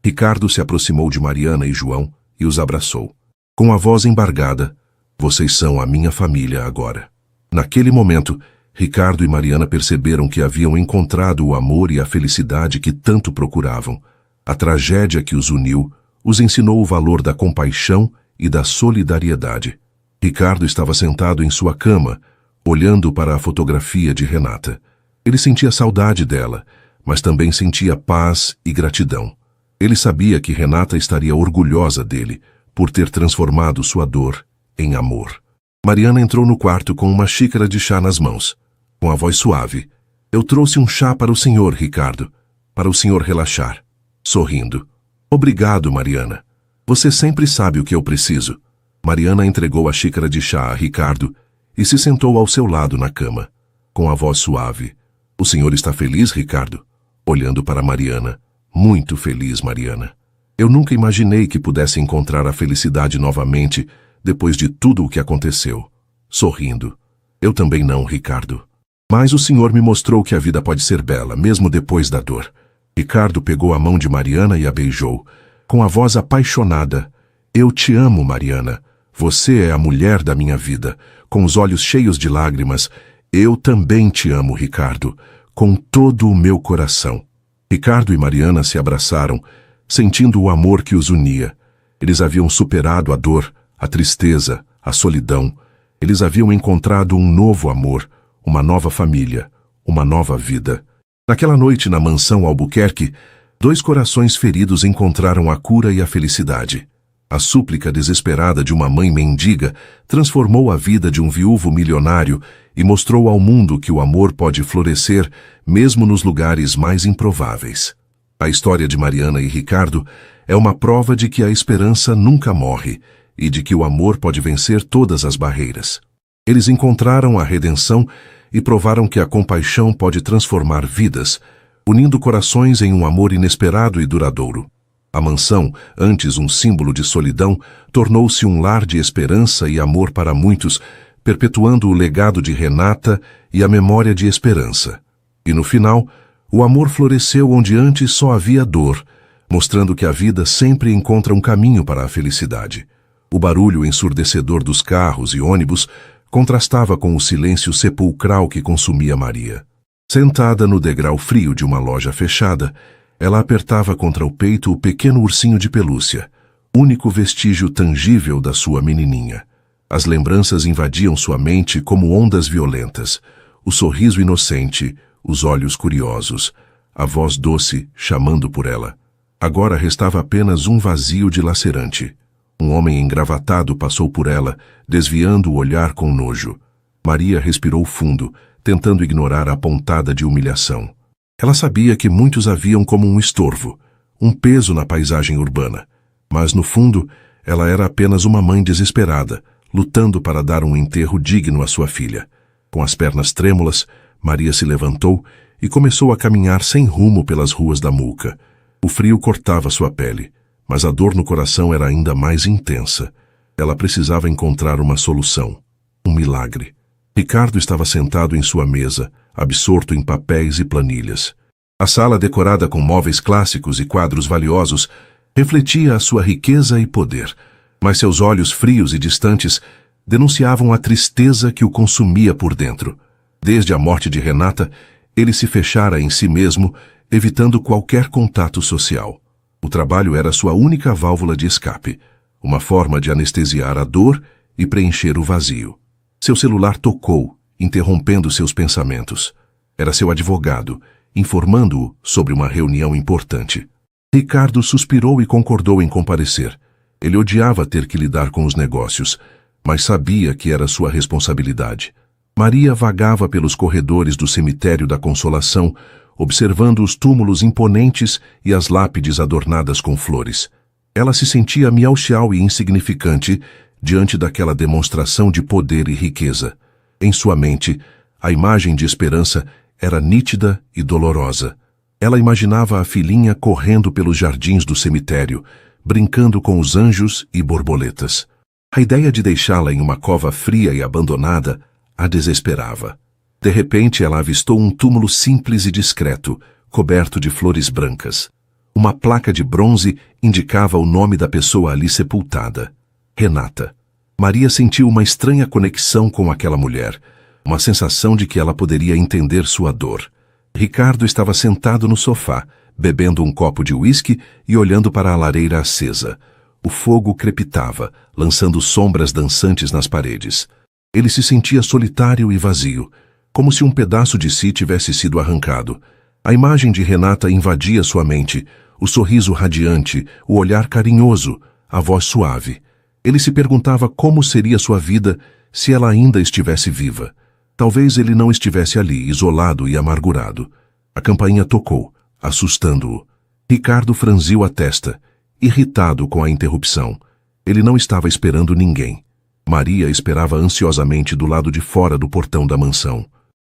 Ricardo se aproximou de Mariana e João e os abraçou. Com a voz embargada, vocês são a minha família agora. Naquele momento, Ricardo e Mariana perceberam que haviam encontrado o amor e a felicidade que tanto procuravam. A tragédia que os uniu os ensinou o valor da compaixão e da solidariedade. Ricardo estava sentado em sua cama, olhando para a fotografia de Renata. Ele sentia saudade dela, mas também sentia paz e gratidão. Ele sabia que Renata estaria orgulhosa dele por ter transformado sua dor em amor. Mariana entrou no quarto com uma xícara de chá nas mãos. Com a voz suave, eu trouxe um chá para o senhor, Ricardo, para o senhor relaxar. Sorrindo. Obrigado, Mariana. Você sempre sabe o que eu preciso. Mariana entregou a xícara de chá a Ricardo e se sentou ao seu lado na cama. Com a voz suave, O senhor está feliz, Ricardo? Olhando para Mariana. Muito feliz, Mariana. Eu nunca imaginei que pudesse encontrar a felicidade novamente depois de tudo o que aconteceu. Sorrindo. Eu também não, Ricardo. Mas o senhor me mostrou que a vida pode ser bela, mesmo depois da dor. Ricardo pegou a mão de Mariana e a beijou, com a voz apaixonada. Eu te amo, Mariana. Você é a mulher da minha vida. Com os olhos cheios de lágrimas. Eu também te amo, Ricardo, com todo o meu coração. Ricardo e Mariana se abraçaram, sentindo o amor que os unia. Eles haviam superado a dor, a tristeza, a solidão. Eles haviam encontrado um novo amor, uma nova família, uma nova vida. Naquela noite na mansão Albuquerque, 2 corações feridos encontraram a cura e a felicidade. A súplica desesperada de uma mãe mendiga transformou a vida de um viúvo milionário e mostrou ao mundo que o amor pode florescer mesmo nos lugares mais improváveis. A história de Mariana e Ricardo é uma prova de que a esperança nunca morre e de que o amor pode vencer todas as barreiras. Eles encontraram a redenção e provaram que a compaixão pode transformar vidas, unindo corações em um amor inesperado e duradouro. A mansão, antes um símbolo de solidão, tornou-se um lar de esperança e amor para muitos, perpetuando o legado de Renata e a memória de esperança. E no final, o amor floresceu onde antes só havia dor, mostrando que a vida sempre encontra um caminho para a felicidade. O barulho ensurdecedor dos carros e ônibus contrastava com o silêncio sepulcral que consumia Maria. Sentada no degrau frio de uma loja fechada, ela apertava contra o peito o pequeno ursinho de pelúcia, único vestígio tangível da sua menininha. As lembranças invadiam sua mente como ondas violentas. O sorriso inocente, os olhos curiosos, a voz doce chamando por ela. Agora restava apenas um vazio dilacerante. Um homem engravatado passou por ela, desviando o olhar com nojo. Maria respirou fundo, tentando ignorar a pontada de humilhação. Ela sabia que muitos a viam como um estorvo, um peso na paisagem urbana. Mas, no fundo, ela era apenas uma mãe desesperada, lutando para dar um enterro digno à sua filha. Com as pernas trêmulas, Maria se levantou e começou a caminhar sem rumo pelas ruas da Mulca. O frio cortava sua pele, mas a dor no coração era ainda mais intensa. Ela precisava encontrar uma solução, um milagre. Ricardo estava sentado em sua mesa, absorto em papéis e planilhas. A sala, decorada com móveis clássicos e quadros valiosos, refletia a sua riqueza e poder, mas seus olhos frios e distantes denunciavam a tristeza que o consumia por dentro. Desde a morte de Renata, ele se fechara em si mesmo, evitando qualquer contato social. O trabalho era sua única válvula de escape, uma forma de anestesiar a dor e preencher o vazio. Seu celular tocou, interrompendo seus pensamentos. Era seu advogado, informando-o sobre uma reunião importante. Ricardo suspirou e concordou em comparecer. Ele odiava ter que lidar com os negócios, mas sabia que era sua responsabilidade. Maria vagava pelos corredores do cemitério da Consolação, observando os túmulos imponentes e as lápides adornadas com flores. Ela se sentia miauxial e insignificante diante daquela demonstração de poder e riqueza. Em sua mente, a imagem de esperança era nítida e dolorosa. Ela imaginava a filhinha correndo pelos jardins do cemitério, brincando com os anjos e borboletas. A ideia de deixá-la em uma cova fria e abandonada a desesperava. De repente, ela avistou um túmulo simples e discreto, coberto de flores brancas. Uma placa de bronze indicava o nome da pessoa ali sepultada. Renata. Maria sentiu uma estranha conexão com aquela mulher, uma sensação de que ela poderia entender sua dor. Ricardo estava sentado no sofá, bebendo um copo de uísque e olhando para a lareira acesa. O fogo crepitava, lançando sombras dançantes nas paredes. Ele se sentia solitário e vazio, como se um pedaço de si tivesse sido arrancado. A imagem de Renata invadia sua mente, o sorriso radiante, o olhar carinhoso, a voz suave. Ele se perguntava como seria sua vida se ela ainda estivesse viva. Talvez ele não estivesse ali, isolado e amargurado. A campainha tocou, assustando-o. Ricardo franziu a testa, irritado com a interrupção. Ele não estava esperando ninguém. Maria esperava ansiosamente do lado de fora do portão da mansão.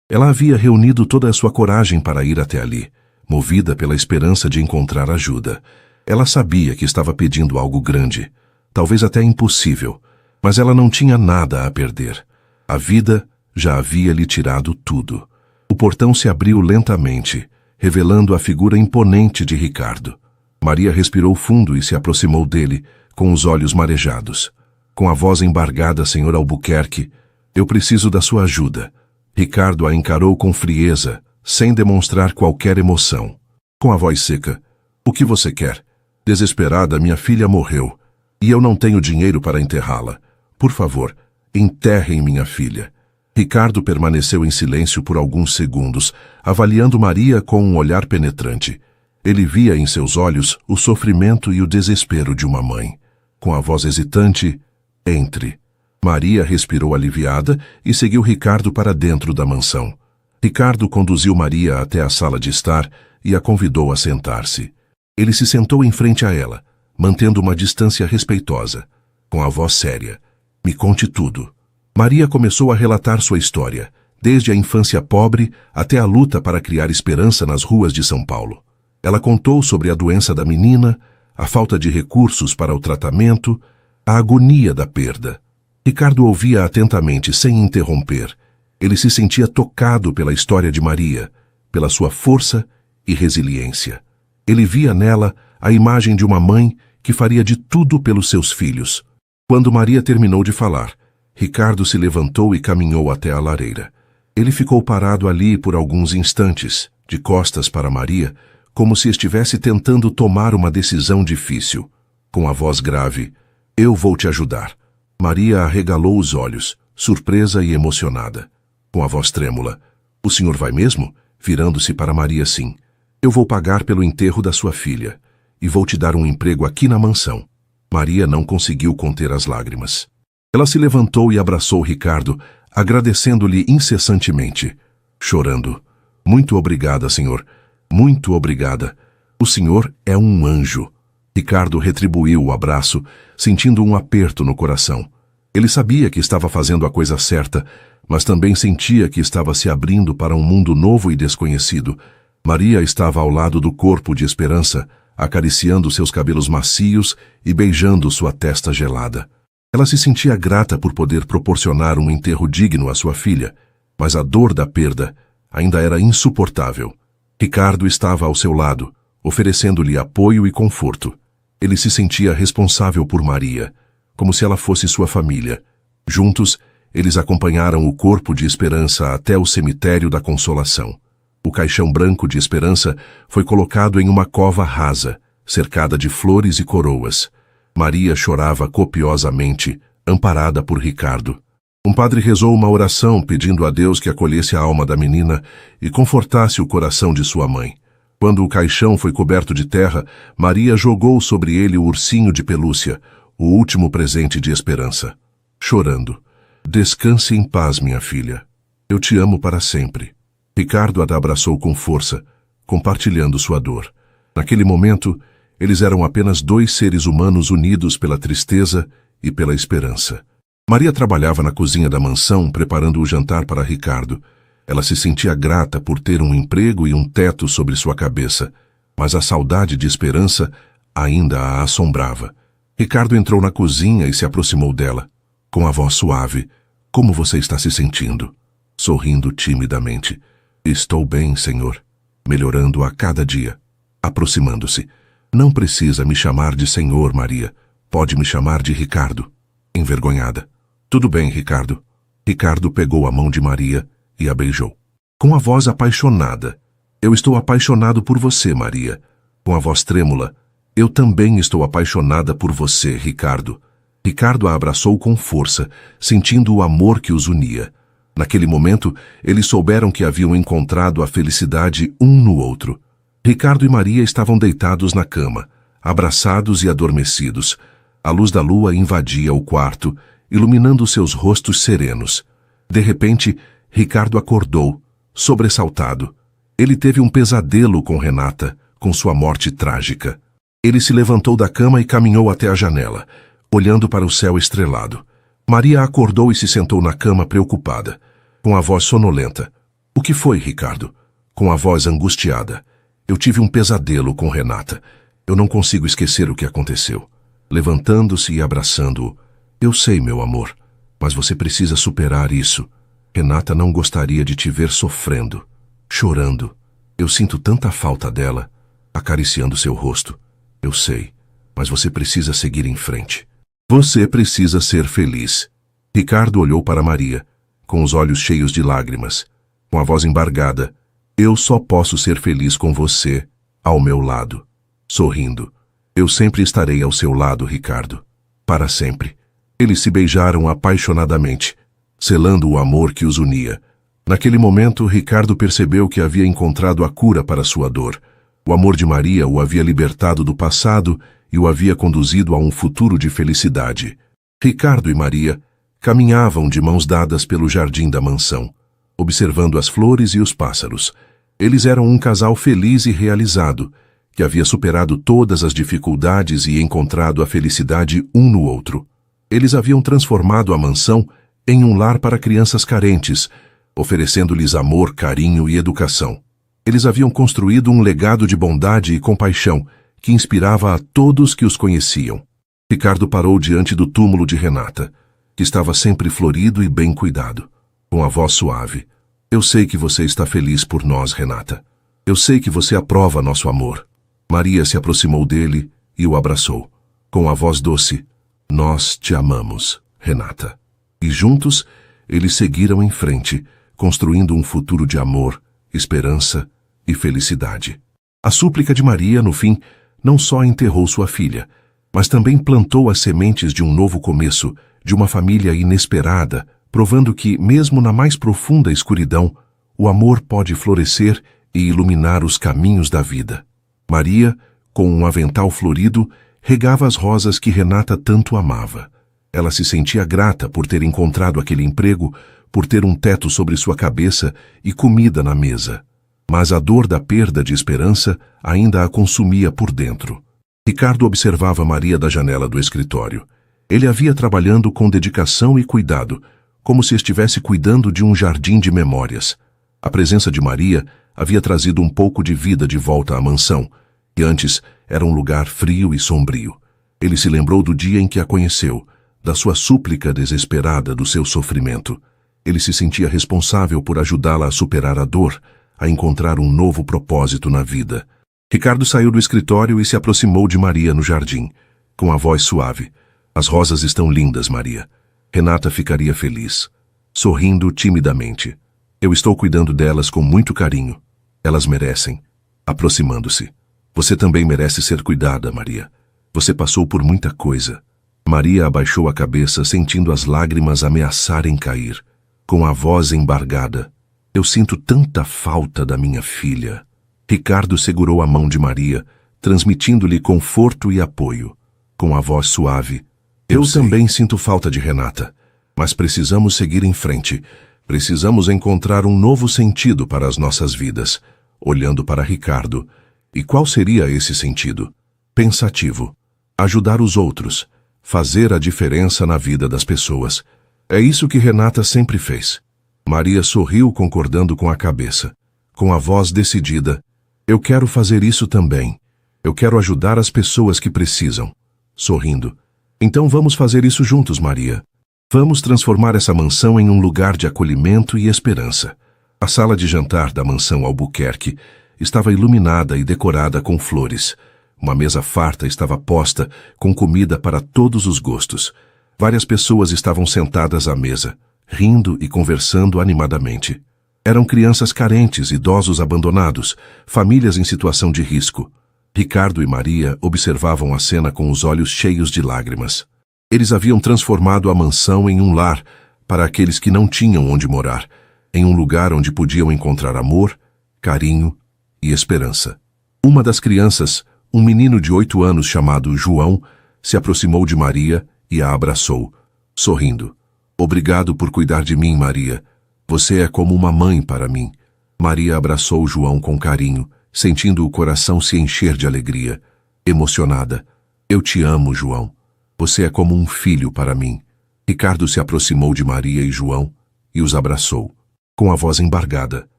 Ela havia reunido toda a sua coragem para ir até ali, movida pela esperança de encontrar ajuda. Ela sabia que estava pedindo algo grande, talvez até impossível, mas ela não tinha nada a perder. A vida já havia lhe tirado tudo. O portão se abriu lentamente, revelando a figura imponente de Ricardo. Maria respirou fundo e se aproximou dele, com os olhos marejados. Com a voz embargada, Sr. Albuquerque, eu preciso da sua ajuda. Ricardo a encarou com frieza, sem demonstrar qualquer emoção. Com a voz seca, o que você quer? Desesperada, minha filha morreu, e eu não tenho dinheiro para enterrá-la. Por favor, enterrem minha filha. Ricardo permaneceu em silêncio por alguns segundos, avaliando Maria com um olhar penetrante. Ele via em seus olhos o sofrimento e o desespero de uma mãe. Com a voz hesitante, entre. Maria respirou aliviada e seguiu Ricardo para dentro da mansão. Ricardo conduziu Maria até a sala de estar e a convidou a sentar-se. Ele se sentou em frente a ela, mantendo uma distância respeitosa. Com a voz séria, me conte tudo. Maria começou a relatar sua história, desde a infância pobre até a luta para criar esperança nas ruas de São Paulo. Ela contou sobre a doença da menina, a falta de recursos para o tratamento, a agonia da perda. Ricardo ouvia atentamente, sem interromper. Ele se sentia tocado pela história de Maria, pela sua força e resiliência. Ele via nela a imagem de uma mãe que faria de tudo pelos seus filhos. Quando Maria terminou de falar, Ricardo se levantou e caminhou até a lareira. Ele ficou parado ali por alguns instantes, de costas para Maria, como se estivesse tentando tomar uma decisão difícil. Com a voz grave, eu vou te ajudar. Maria arregalou os olhos, surpresa e emocionada. Com a voz trêmula, o senhor vai mesmo? Virando-se para Maria, sim. Eu vou pagar pelo enterro da sua filha e vou te dar um emprego aqui na mansão. Maria não conseguiu conter as lágrimas. Ela se levantou e abraçou Ricardo, agradecendo-lhe incessantemente, chorando. Muito obrigada, senhor. Muito obrigada. O senhor é um anjo. Ricardo retribuiu o abraço, sentindo um aperto no coração. Ele sabia que estava fazendo a coisa certa, mas também sentia que estava se abrindo para um mundo novo e desconhecido. Maria estava ao lado do corpo de Esperança, acariciando seus cabelos macios e beijando sua testa gelada. Ela se sentia grata por poder proporcionar um enterro digno à sua filha, mas a dor da perda ainda era insuportável. Ricardo estava ao seu lado, oferecendo-lhe apoio e conforto. Ele se sentia responsável por Maria, como se ela fosse sua família. Juntos, eles acompanharam o corpo de Esperança até o cemitério da Consolação. O caixão branco de Esperança foi colocado em uma cova rasa, cercada de flores e coroas. Maria chorava copiosamente, amparada por Ricardo. Um padre rezou uma oração pedindo a Deus que acolhesse a alma da menina e confortasse o coração de sua mãe. Quando o caixão foi coberto de terra, Maria jogou sobre ele o ursinho de pelúcia, o último presente de Esperança. Chorando, descanse em paz, minha filha. Eu te amo para sempre. Ricardo a abraçou com força, compartilhando sua dor. Naquele momento, eles eram apenas dois seres humanos unidos pela tristeza e pela esperança. Maria trabalhava na cozinha da mansão, preparando o jantar para Ricardo. Ela se sentia grata por ter um emprego e um teto sobre sua cabeça, mas a saudade de Esperança ainda a assombrava. Ricardo entrou na cozinha e se aproximou dela. Com a voz suave, como você está se sentindo? Sorrindo timidamente. Estou bem, senhor. Melhorando a cada dia. Aproximando-se. Não precisa me chamar de senhor, Maria. Pode me chamar de Ricardo. Envergonhada. Tudo bem, Ricardo. Ricardo pegou a mão de Maria e a beijou. Com a voz apaixonada. Eu estou apaixonado por você, Maria. Com a voz trêmula. Eu também estou apaixonada por você, Ricardo. Ricardo a abraçou com força, sentindo o amor que os unia. Naquele momento, eles souberam que haviam encontrado a felicidade um no outro. Ricardo e Maria estavam deitados na cama, abraçados e adormecidos. A luz da lua invadia o quarto, iluminando seus rostos serenos. De repente, Ricardo acordou, sobressaltado. Ele teve um pesadelo com Renata, com sua morte trágica. Ele se levantou da cama e caminhou até a janela, olhando para o céu estrelado. Maria acordou e se sentou na cama preocupada, com a voz sonolenta. O que foi, Ricardo? Com a voz angustiada. Eu tive um pesadelo com Renata. Eu não consigo esquecer o que aconteceu. Levantando-se e abraçando-o. Eu sei, meu amor, mas você precisa superar isso. Renata não gostaria de te ver sofrendo, chorando. Eu sinto tanta falta dela, acariciando seu rosto. Eu sei, mas você precisa seguir em frente. Você precisa ser feliz. Ricardo olhou para Maria, com os olhos cheios de lágrimas, com a voz embargada. Eu só posso ser feliz com você, ao meu lado. Sorrindo. Eu sempre estarei ao seu lado, Ricardo. Para sempre. Eles se beijaram apaixonadamente, selando o amor que os unia. Naquele momento, Ricardo percebeu que havia encontrado a cura para sua dor. O amor de Maria o havia libertado do passado e o havia conduzido a um futuro de felicidade. Ricardo e Maria caminhavam de mãos dadas pelo jardim da mansão, observando as flores e os pássaros. Eles eram um casal feliz e realizado, que havia superado todas as dificuldades e encontrado a felicidade um no outro. Eles haviam transformado a mansão em um lar para crianças carentes, oferecendo-lhes amor, carinho e educação. Eles haviam construído um legado de bondade e compaixão que inspirava a todos que os conheciam. Ricardo parou diante do túmulo de Renata, que estava sempre florido e bem cuidado, com a voz suave. Eu sei que você está feliz por nós, Renata. Eu sei que você aprova nosso amor. Maria se aproximou dele e o abraçou, com a voz doce. Nós te amamos, Renata. E juntos, eles seguiram em frente, construindo um futuro de amor, esperança e felicidade. A súplica de Maria, no fim, não só enterrou sua filha, mas também plantou as sementes de um novo começo, de uma família inesperada, provando que, mesmo na mais profunda escuridão, o amor pode florescer e iluminar os caminhos da vida. Maria, com um avental florido, regava as rosas que Renata tanto amava. Ela se sentia grata por ter encontrado aquele emprego, por ter um teto sobre sua cabeça e comida na mesa. Mas a dor da perda de esperança ainda a consumia por dentro. Ricardo observava Maria da janela do escritório. Ele a via trabalhando com dedicação e cuidado, como se estivesse cuidando de um jardim de memórias. A presença de Maria havia trazido um pouco de vida de volta à mansão, que antes era um lugar frio e sombrio. Ele se lembrou do dia em que a conheceu, da sua súplica desesperada, do seu sofrimento. Ele se sentia responsável por ajudá-la a superar a dor, a encontrar um novo propósito na vida. Ricardo saiu do escritório e se aproximou de Maria no jardim, com a voz suave. As rosas estão lindas, Maria. Renata ficaria feliz. Sorrindo timidamente. Eu estou cuidando delas com muito carinho. Elas merecem. Aproximando-se. Você também merece ser cuidada, Maria. Você passou por muita coisa. Maria abaixou a cabeça, sentindo as lágrimas ameaçarem cair. Com a voz embargada. Eu sinto tanta falta da minha filha. Ricardo segurou a mão de Maria, transmitindo-lhe conforto e apoio. Com a voz suave. Eu também sinto falta de Renata. Mas precisamos seguir em frente. Precisamos encontrar um novo sentido para as nossas vidas. Olhando para Ricardo. E qual seria esse sentido? Pensativo. Ajudar os outros. Fazer a diferença na vida das pessoas. É isso que Renata sempre fez. Maria sorriu, concordando com a cabeça. Com a voz decidida. Eu quero fazer isso também. Eu quero ajudar as pessoas que precisam. Sorrindo. Então vamos fazer isso juntos, Maria. Vamos transformar essa mansão em um lugar de acolhimento e esperança. A sala de jantar da mansão Albuquerque estava iluminada e decorada com flores. Uma mesa farta estava posta, com comida para todos os gostos. Várias pessoas estavam sentadas à mesa, rindo e conversando animadamente. Eram crianças carentes, idosos abandonados, famílias em situação de risco. Ricardo e Maria observavam a cena com os olhos cheios de lágrimas. Eles haviam transformado a mansão em um lar para aqueles que não tinham onde morar, em um lugar onde podiam encontrar amor, carinho e esperança. Uma das crianças, um menino de 8 anos chamado João, se aproximou de Maria e a abraçou, sorrindo. Obrigado por cuidar de mim, Maria. Você é como uma mãe para mim. Maria abraçou João com carinho, sentindo o coração se encher de alegria. Emocionada. Eu te amo, João. Você é como um filho para mim. Ricardo se aproximou de Maria e João e os abraçou, com a voz embargada.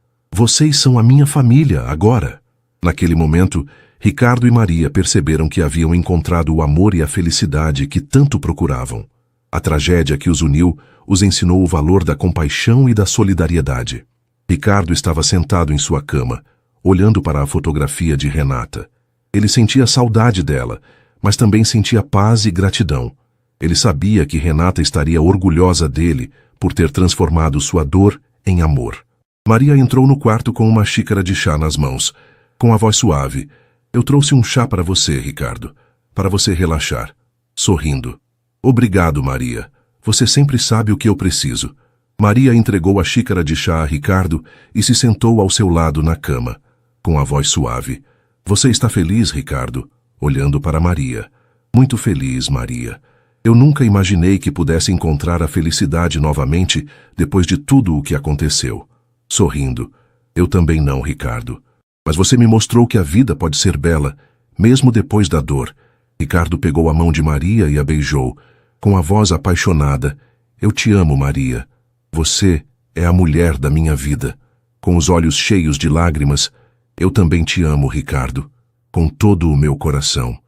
Vocês são a minha família agora. Naquele momento, Ricardo e Maria perceberam que haviam encontrado o amor e a felicidade que tanto procuravam. A tragédia que os uniu os ensinou o valor da compaixão e da solidariedade. Ricardo estava sentado em sua cama, olhando para a fotografia de Renata. Ele sentia saudade dela, mas também sentia paz e gratidão. Ele sabia que Renata estaria orgulhosa dele por ter transformado sua dor em amor. Maria entrou no quarto com uma xícara de chá nas mãos, com a voz suave. Eu trouxe um chá para você, Ricardo, para você relaxar. Sorrindo. Obrigado, Maria. Você sempre sabe o que eu preciso. Maria entregou a xícara de chá a Ricardo e se sentou ao seu lado na cama, com a voz suave. Você está feliz, Ricardo? Olhando para Maria. Muito feliz, Maria. Eu nunca imaginei que pudesse encontrar a felicidade novamente depois de tudo o que aconteceu. Sorrindo. Eu também não, Ricardo. Mas você me mostrou que a vida pode ser bela, mesmo depois da dor. Ricardo pegou a mão de Maria e a beijou, com a voz apaixonada. Eu te amo, Maria. Você é a mulher da minha vida. Com os olhos cheios de lágrimas, eu também te amo, Ricardo. Com todo o meu coração.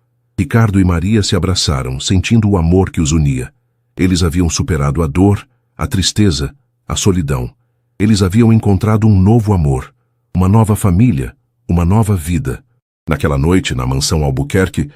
Ricardo e Maria se abraçaram, sentindo o amor que os unia. Eles haviam superado a dor, a tristeza, a solidão. Eles haviam encontrado um novo amor, uma nova família, uma nova vida. Naquela noite, na mansão Albuquerque,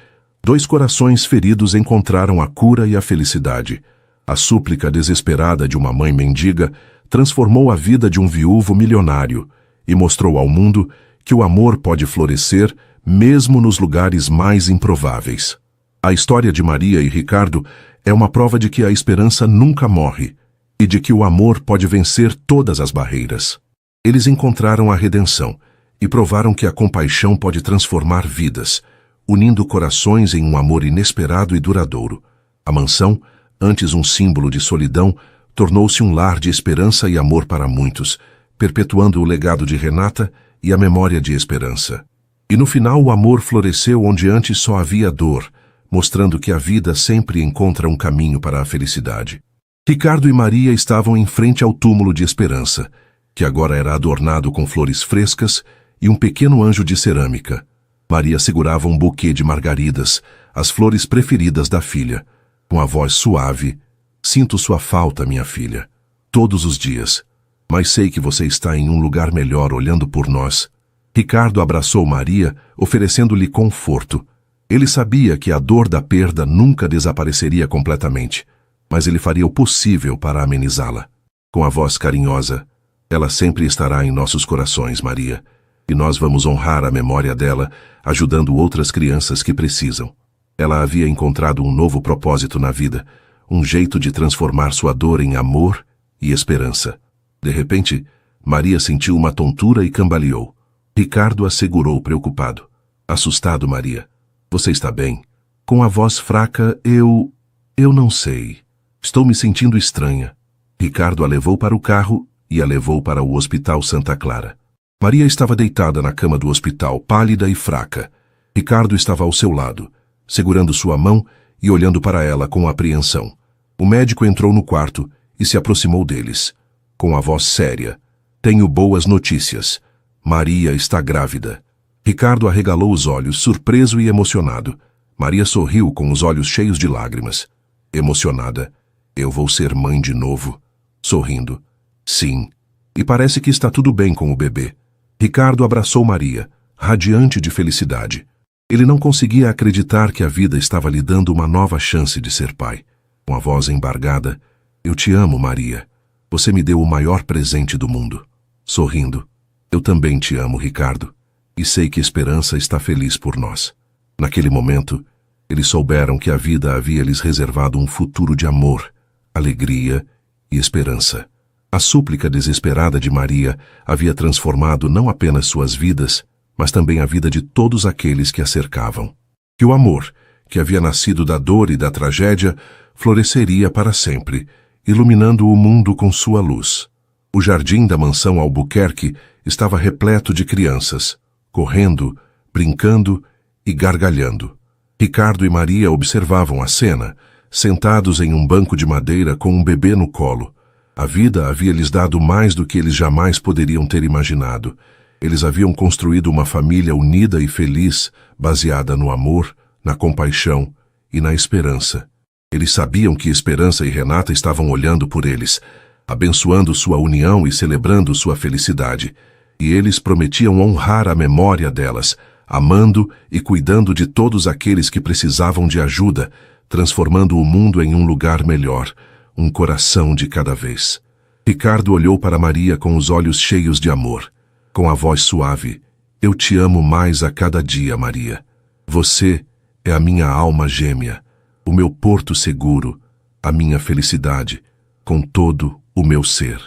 dois corações feridos encontraram a cura e a felicidade. A súplica desesperada de uma mãe mendiga transformou a vida de um viúvo milionário e mostrou ao mundo que o amor pode florescer mesmo nos lugares mais improváveis. A história de Maria e Ricardo é uma prova de que a esperança nunca morre e de que o amor pode vencer todas as barreiras. Eles encontraram a redenção e provaram que a compaixão pode transformar vidas, unindo corações em um amor inesperado e duradouro. A mansão, antes um símbolo de solidão, tornou-se um lar de esperança e amor para muitos, perpetuando o legado de Renata e a memória de esperança. E no final o amor floresceu onde antes só havia dor, mostrando que a vida sempre encontra um caminho para a felicidade. Ricardo e Maria estavam em frente ao túmulo de Esperança, que agora era adornado com flores frescas e um pequeno anjo de cerâmica. Maria segurava um buquê de margaridas, as flores preferidas da filha, com a voz suave. Sinto sua falta, minha filha, todos os dias, mas sei que você está em um lugar melhor olhando por nós. Ricardo abraçou Maria, oferecendo-lhe conforto. Ele sabia que a dor da perda nunca desapareceria completamente, mas ele faria o possível para amenizá-la. Com a voz carinhosa, ela sempre estará em nossos corações, Maria, e nós vamos honrar a memória dela, ajudando outras crianças que precisam. Ela havia encontrado um novo propósito na vida, um jeito de transformar sua dor em amor e esperança. De repente, Maria sentiu uma tontura e cambaleou. Ricardo a segurou preocupado. Assustado, Maria. Você está bem? Com a voz fraca, eu não sei. Estou me sentindo estranha. Ricardo a levou para o carro e a levou para o Hospital Santa Clara. Maria estava deitada na cama do hospital, pálida e fraca. Ricardo estava ao seu lado, segurando sua mão e olhando para ela com apreensão. O médico entrou no quarto e se aproximou deles, com a voz séria. Tenho boas notícias. Maria está grávida. Ricardo arregalou os olhos, surpreso e emocionado. Maria sorriu com os olhos cheios de lágrimas. Emocionada. Eu vou ser mãe de novo. Sorrindo. Sim. E parece que está tudo bem com o bebê. Ricardo abraçou Maria, radiante de felicidade. Ele não conseguia acreditar que a vida estava lhe dando uma nova chance de ser pai. Com a voz embargada, eu te amo, Maria. Você me deu o maior presente do mundo. Sorrindo. Eu também te amo, Ricardo, e sei que Esperança está feliz por nós. Naquele momento, eles souberam que a vida havia lhes reservado um futuro de amor, alegria e esperança. A súplica desesperada de Maria havia transformado não apenas suas vidas, mas também a vida de todos aqueles que a cercavam. Que o amor, que havia nascido da dor e da tragédia, floresceria para sempre, iluminando o mundo com sua luz. O jardim da mansão Albuquerque estava repleto de crianças, correndo, brincando e gargalhando. Ricardo e Maria observavam a cena, sentados em um banco de madeira com um bebê no colo. A vida havia lhes dado mais do que eles jamais poderiam ter imaginado. Eles haviam construído uma família unida e feliz, baseada no amor, na compaixão e na esperança. Eles sabiam que Esperança e Renata estavam olhando por eles, abençoando sua união e celebrando sua felicidade. E eles prometiam honrar a memória delas, amando e cuidando de todos aqueles que precisavam de ajuda, transformando o mundo em um lugar melhor, um coração de cada vez. Ricardo olhou para Maria com os olhos cheios de amor. Com a voz suave, eu te amo mais a cada dia, Maria. Você é a minha alma gêmea, o meu porto seguro, a minha felicidade, com todo o meu ser.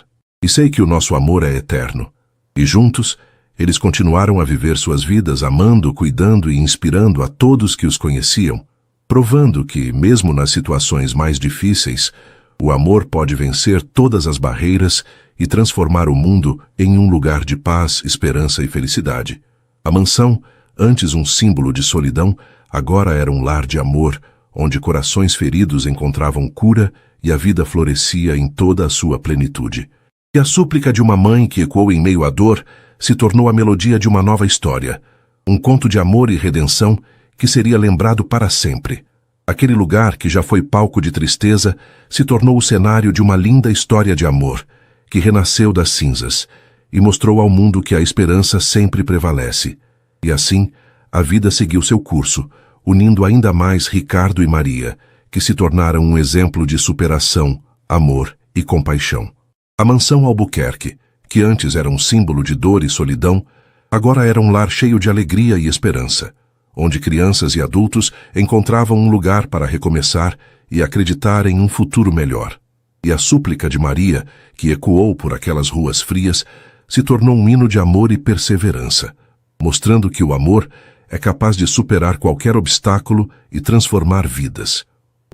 E sei que o nosso amor é eterno. E juntos, eles continuaram a viver suas vidas amando, cuidando e inspirando a todos que os conheciam, provando que, mesmo nas situações mais difíceis, o amor pode vencer todas as barreiras e transformar o mundo em um lugar de paz, esperança e felicidade. A mansão, antes um símbolo de solidão, agora era um lar de amor, onde corações feridos encontravam cura e a vida florescia em toda a sua plenitude. E a súplica de uma mãe que ecoou em meio à dor se tornou a melodia de uma nova história, um conto de amor e redenção que seria lembrado para sempre. Aquele lugar que já foi palco de tristeza se tornou o cenário de uma linda história de amor, que renasceu das cinzas e mostrou ao mundo que a esperança sempre prevalece. E assim, a vida seguiu seu curso, unindo ainda mais Ricardo e Maria, que se tornaram um exemplo de superação, amor e compaixão. A mansão Albuquerque, que antes era um símbolo de dor e solidão, agora era um lar cheio de alegria e esperança, onde crianças e adultos encontravam um lugar para recomeçar e acreditar em um futuro melhor. E a súplica de Maria, que ecoou por aquelas ruas frias, se tornou um hino de amor e perseverança, mostrando que o amor é capaz de superar qualquer obstáculo e transformar vidas.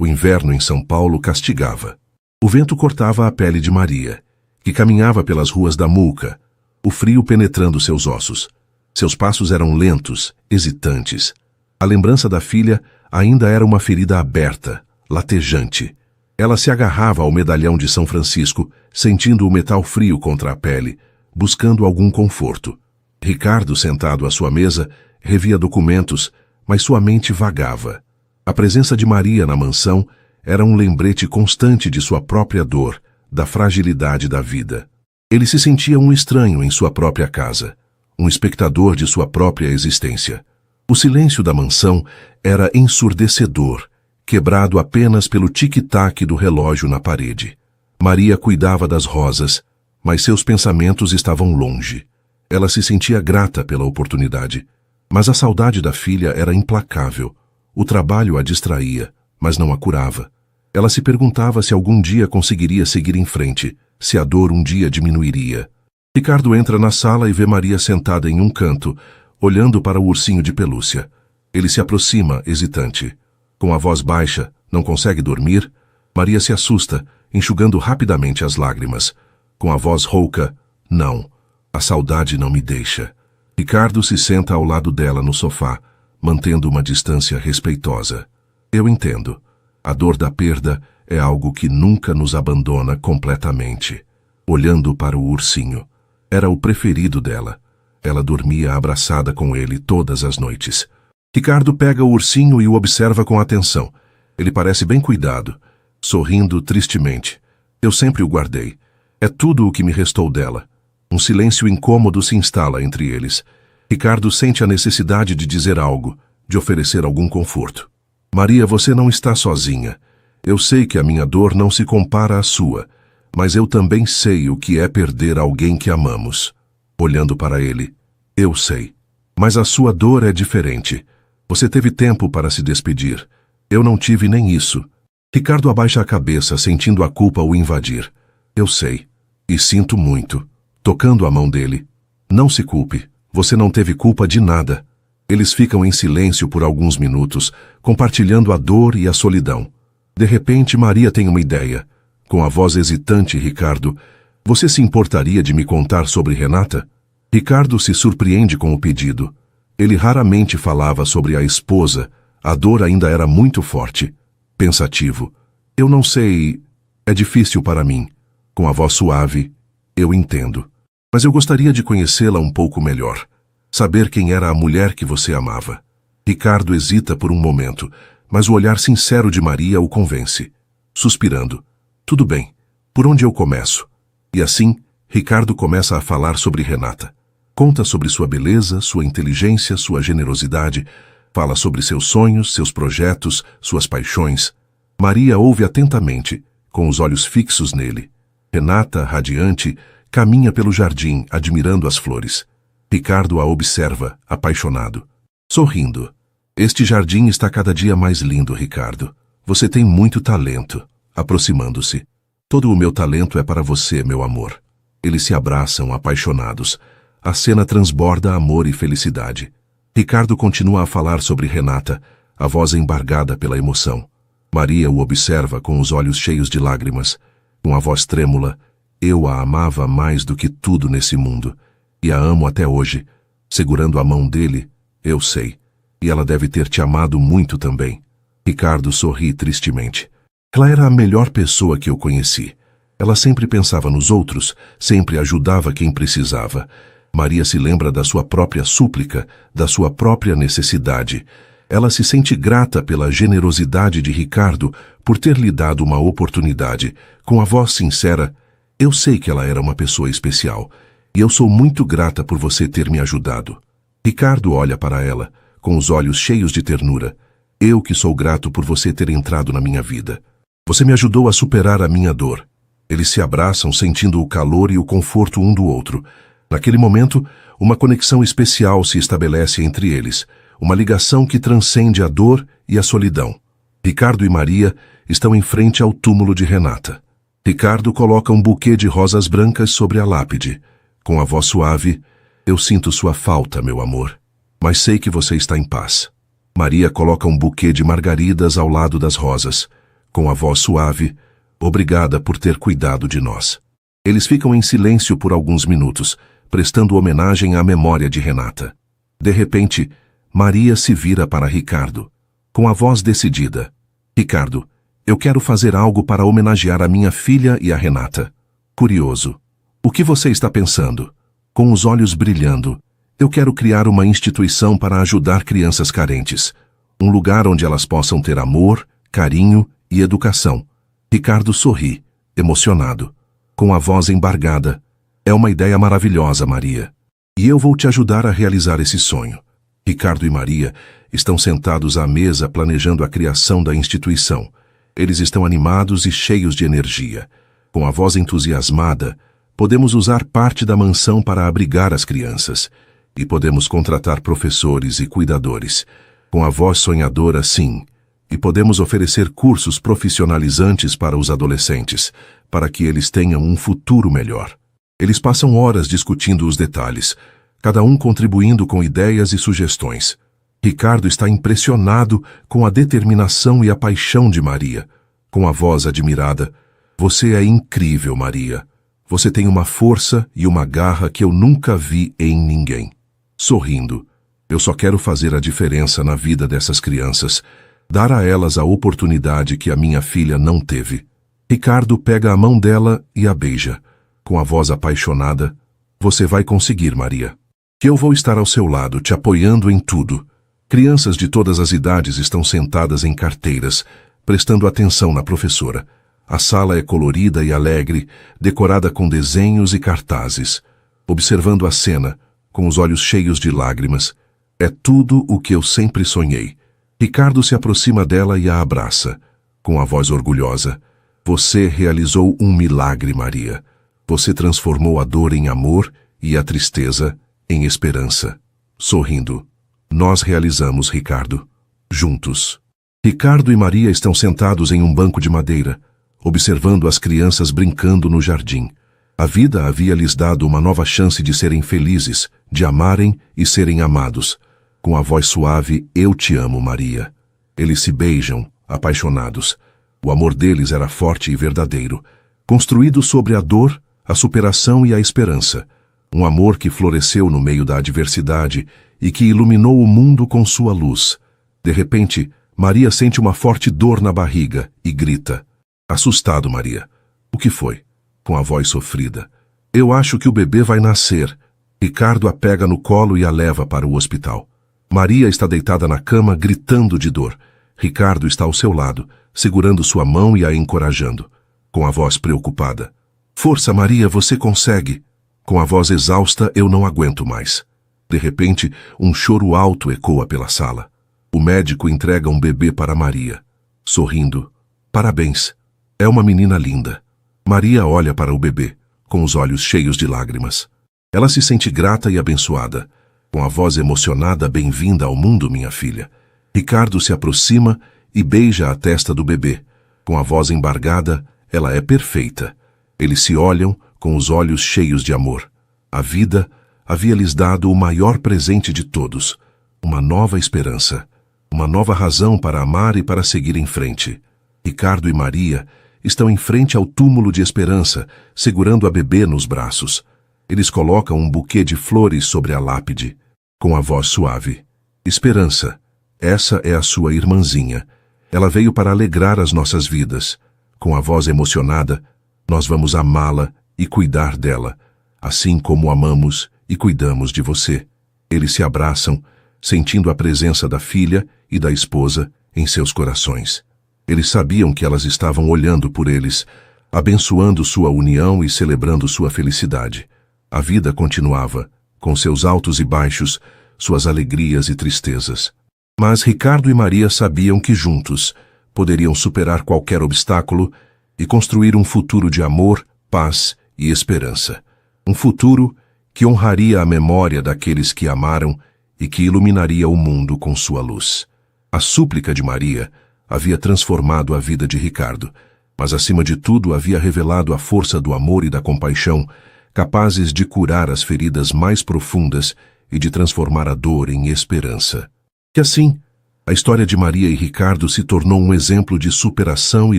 O inverno em São Paulo castigava. O vento cortava a pele de Maria, que caminhava pelas ruas da Muca, o frio penetrando seus ossos. Seus passos eram lentos, hesitantes. A lembrança da filha ainda era uma ferida aberta, latejante. Ela se agarrava ao medalhão de São Francisco, sentindo o metal frio contra a pele, buscando algum conforto. Ricardo, sentado à sua mesa, revia documentos, mas sua mente vagava. A presença de Maria na mansão era um lembrete constante de sua própria dor, da fragilidade da vida. Ele se sentia um estranho em sua própria casa, um espectador de sua própria existência. O silêncio da mansão era ensurdecedor, quebrado apenas pelo tic-tac do relógio na parede. Maria cuidava das rosas, mas seus pensamentos estavam longe. Ela se sentia grata pela oportunidade, mas a saudade da filha era implacável. O trabalho a distraía, mas não a curava. Ela se perguntava se algum dia conseguiria seguir em frente, se a dor um dia diminuiria. Ricardo entra na sala e vê Maria sentada em um canto, olhando para o ursinho de pelúcia. Ele se aproxima, hesitante. Com a voz baixa, não consegue dormir? Maria se assusta, enxugando rapidamente as lágrimas. Com a voz rouca, não. A saudade não me deixa. Ricardo se senta ao lado dela no sofá, mantendo uma distância respeitosa. Eu entendo. A dor da perda é algo que nunca nos abandona completamente. Olhando para o ursinho. Era o preferido dela. Ela dormia abraçada com ele todas as noites. Ricardo pega o ursinho e o observa com atenção. Ele parece bem cuidado, sorrindo tristemente. Eu sempre o guardei. É tudo o que me restou dela. Um silêncio incômodo se instala entre eles. Ricardo sente a necessidade de dizer algo, de oferecer algum conforto. Maria, você não está sozinha. Eu sei que a minha dor não se compara à sua, mas eu também sei o que é perder alguém que amamos. Olhando para ele, eu sei. Mas a sua dor é diferente. Você teve tempo para se despedir. Eu não tive nem isso. Ricardo abaixa a cabeça, sentindo a culpa o invadir. Eu sei. E sinto muito. Tocando a mão dele. Não se culpe. Você não teve culpa de nada. Eles ficam em silêncio por alguns minutos, compartilhando a dor e a solidão. De repente, Maria tem uma ideia. Com a voz hesitante, Ricardo, você se importaria de me contar sobre Renata? Ricardo se surpreende com o pedido. Ele raramente falava sobre a esposa. A dor ainda era muito forte. Pensativo. Eu não sei. É difícil para mim. Com a voz suave, eu entendo. Mas eu gostaria de conhecê-la um pouco melhor. Saber quem era a mulher que você amava. Ricardo hesita por um momento, mas o olhar sincero de Maria o convence. Suspirando. Tudo bem. Por onde eu começo? E assim, Ricardo começa a falar sobre Renata. Conta sobre sua beleza, sua inteligência, sua generosidade. Fala sobre seus sonhos, seus projetos, suas paixões. Maria ouve atentamente, com os olhos fixos nele. Renata, radiante, caminha pelo jardim, admirando as flores. Ricardo a observa, apaixonado. Sorrindo. Este jardim está cada dia mais lindo, Ricardo. Você tem muito talento. Aproximando-se. Todo o meu talento é para você, meu amor. Eles se abraçam, apaixonados. A cena transborda amor e felicidade. Ricardo continua a falar sobre Renata, a voz embargada pela emoção. Maria o observa com os olhos cheios de lágrimas. Com a voz trêmula, eu a amava mais do que tudo nesse mundo. E a amo até hoje. Segurando a mão dele, eu sei. E ela deve ter te amado muito também. Ricardo sorri tristemente. Ela era a melhor pessoa que eu conheci. Ela sempre pensava nos outros, sempre ajudava quem precisava. Maria se lembra da sua própria súplica, da sua própria necessidade. Ela se sente grata pela generosidade de Ricardo por ter lhe dado uma oportunidade. Com a voz sincera, eu sei que ela era uma pessoa especial, e eu sou muito grata por você ter me ajudado. Ricardo olha para ela, com os olhos cheios de ternura. Eu que sou grato por você ter entrado na minha vida. Você me ajudou a superar a minha dor. Eles se abraçam, sentindo o calor e o conforto um do outro. Naquele momento, uma conexão especial se estabelece entre eles, uma ligação que transcende a dor e a solidão. Ricardo e Maria estão em frente ao túmulo de Renata. Ricardo coloca um buquê de rosas brancas sobre a lápide. Com a voz suave, eu sinto sua falta, meu amor, mas sei que você está em paz. Maria coloca um buquê de margaridas ao lado das rosas. Com a voz suave, obrigada por ter cuidado de nós. Eles ficam em silêncio por alguns minutos, prestando homenagem à memória de Renata. De repente, Maria se vira para Ricardo, com a voz decidida. Ricardo, eu quero fazer algo para homenagear a minha filha e a Renata. Curioso. O que você está pensando? Com os olhos brilhando, eu quero criar uma instituição para ajudar crianças carentes. Um lugar onde elas possam ter amor, carinho e educação. Ricardo sorri, emocionado. Com a voz embargada. É uma ideia maravilhosa, Maria. E eu vou te ajudar a realizar esse sonho. Ricardo e Maria estão sentados à mesa planejando a criação da instituição. Eles estão animados e cheios de energia. Com a voz entusiasmada, podemos usar parte da mansão para abrigar as crianças. E podemos contratar professores e cuidadores. Com a voz sonhadora, sim. E podemos oferecer cursos profissionalizantes para os adolescentes, para que eles tenham um futuro melhor. Eles passam horas discutindo os detalhes, cada um contribuindo com ideias e sugestões. Ricardo está impressionado com a determinação e a paixão de Maria. Com a voz admirada, você é incrível, Maria. Você tem uma força e uma garra que eu nunca vi em ninguém. Sorrindo, eu só quero fazer a diferença na vida dessas crianças, dar a elas a oportunidade que a minha filha não teve. Ricardo pega a mão dela e a beija. Com a voz apaixonada, você vai conseguir, Maria. Que eu vou estar ao seu lado, te apoiando em tudo. Crianças de todas as idades estão sentadas em carteiras, prestando atenção na professora. A sala é colorida e alegre, decorada com desenhos e cartazes. Observando a cena, com os olhos cheios de lágrimas, é tudo o que eu sempre sonhei. Ricardo se aproxima dela e a abraça. Com a voz orgulhosa, você realizou um milagre, Maria. Você transformou a dor em amor e a tristeza em esperança. Sorrindo, nós realizamos, Ricardo. Juntos. Ricardo e Maria estão sentados em um banco de madeira, observando as crianças brincando no jardim. A vida havia lhes dado uma nova chance de serem felizes, de amarem e serem amados. Com a voz suave, eu te amo, Maria. Eles se beijam, apaixonados. O amor deles era forte e verdadeiro, construído sobre a dor, a superação e a esperança. Um amor que floresceu no meio da adversidade e que iluminou o mundo com sua luz. De repente, Maria sente uma forte dor na barriga e grita. Assustado, Maria. O que foi? com a voz sofrida. Eu acho que o bebê vai nascer. Ricardo a pega no colo e a leva para o hospital. Maria está deitada na cama, gritando de dor. Ricardo está ao seu lado, segurando sua mão e a encorajando, com a voz preocupada. Força, Maria, você consegue. Com a voz exausta, eu não aguento mais. De repente, um choro alto ecoa pela sala. O médico entrega um bebê para Maria, sorrindo. Parabéns. É uma menina linda. Maria olha para o bebê, com os olhos cheios de lágrimas. Ela se sente grata e abençoada. Com a voz emocionada, bem-vinda ao mundo, minha filha. Ricardo se aproxima e beija a testa do bebê. Com a voz embargada, ela é perfeita. Eles se olham com os olhos cheios de amor. A vida havia lhes dado o maior presente de todos, uma nova esperança, uma nova razão para amar e para seguir em frente. Ricardo e Maria estão em frente ao túmulo de esperança, segurando a bebê nos braços. Eles colocam um buquê de flores sobre a lápide, com a voz suave. Esperança, essa é a sua irmãzinha. Ela veio para alegrar as nossas vidas. Com a voz emocionada, nós vamos amá-la e cuidar dela, assim como amamos e cuidamos de você. Eles se abraçam, sentindo a presença da filha e da esposa em seus corações. Eles sabiam que elas estavam olhando por eles, abençoando sua união e celebrando sua felicidade. A vida continuava, com seus altos e baixos, suas alegrias e tristezas. Mas Ricardo e Maria sabiam que juntos poderiam superar qualquer obstáculo e construir um futuro de amor, paz e esperança. Um futuro que honraria a memória daqueles que amaram e que iluminaria o mundo com sua luz. A súplica de Maria havia transformado a vida de Ricardo, mas acima de tudo havia revelado a força do amor e da compaixão, capazes de curar as feridas mais profundas e de transformar a dor em esperança. E assim, a história de Maria e Ricardo se tornou um exemplo de superação e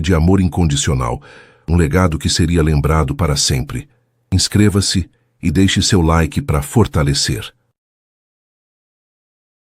de amor incondicional, um legado que seria lembrado para sempre. Inscreva-se e deixe seu like para fortalecer.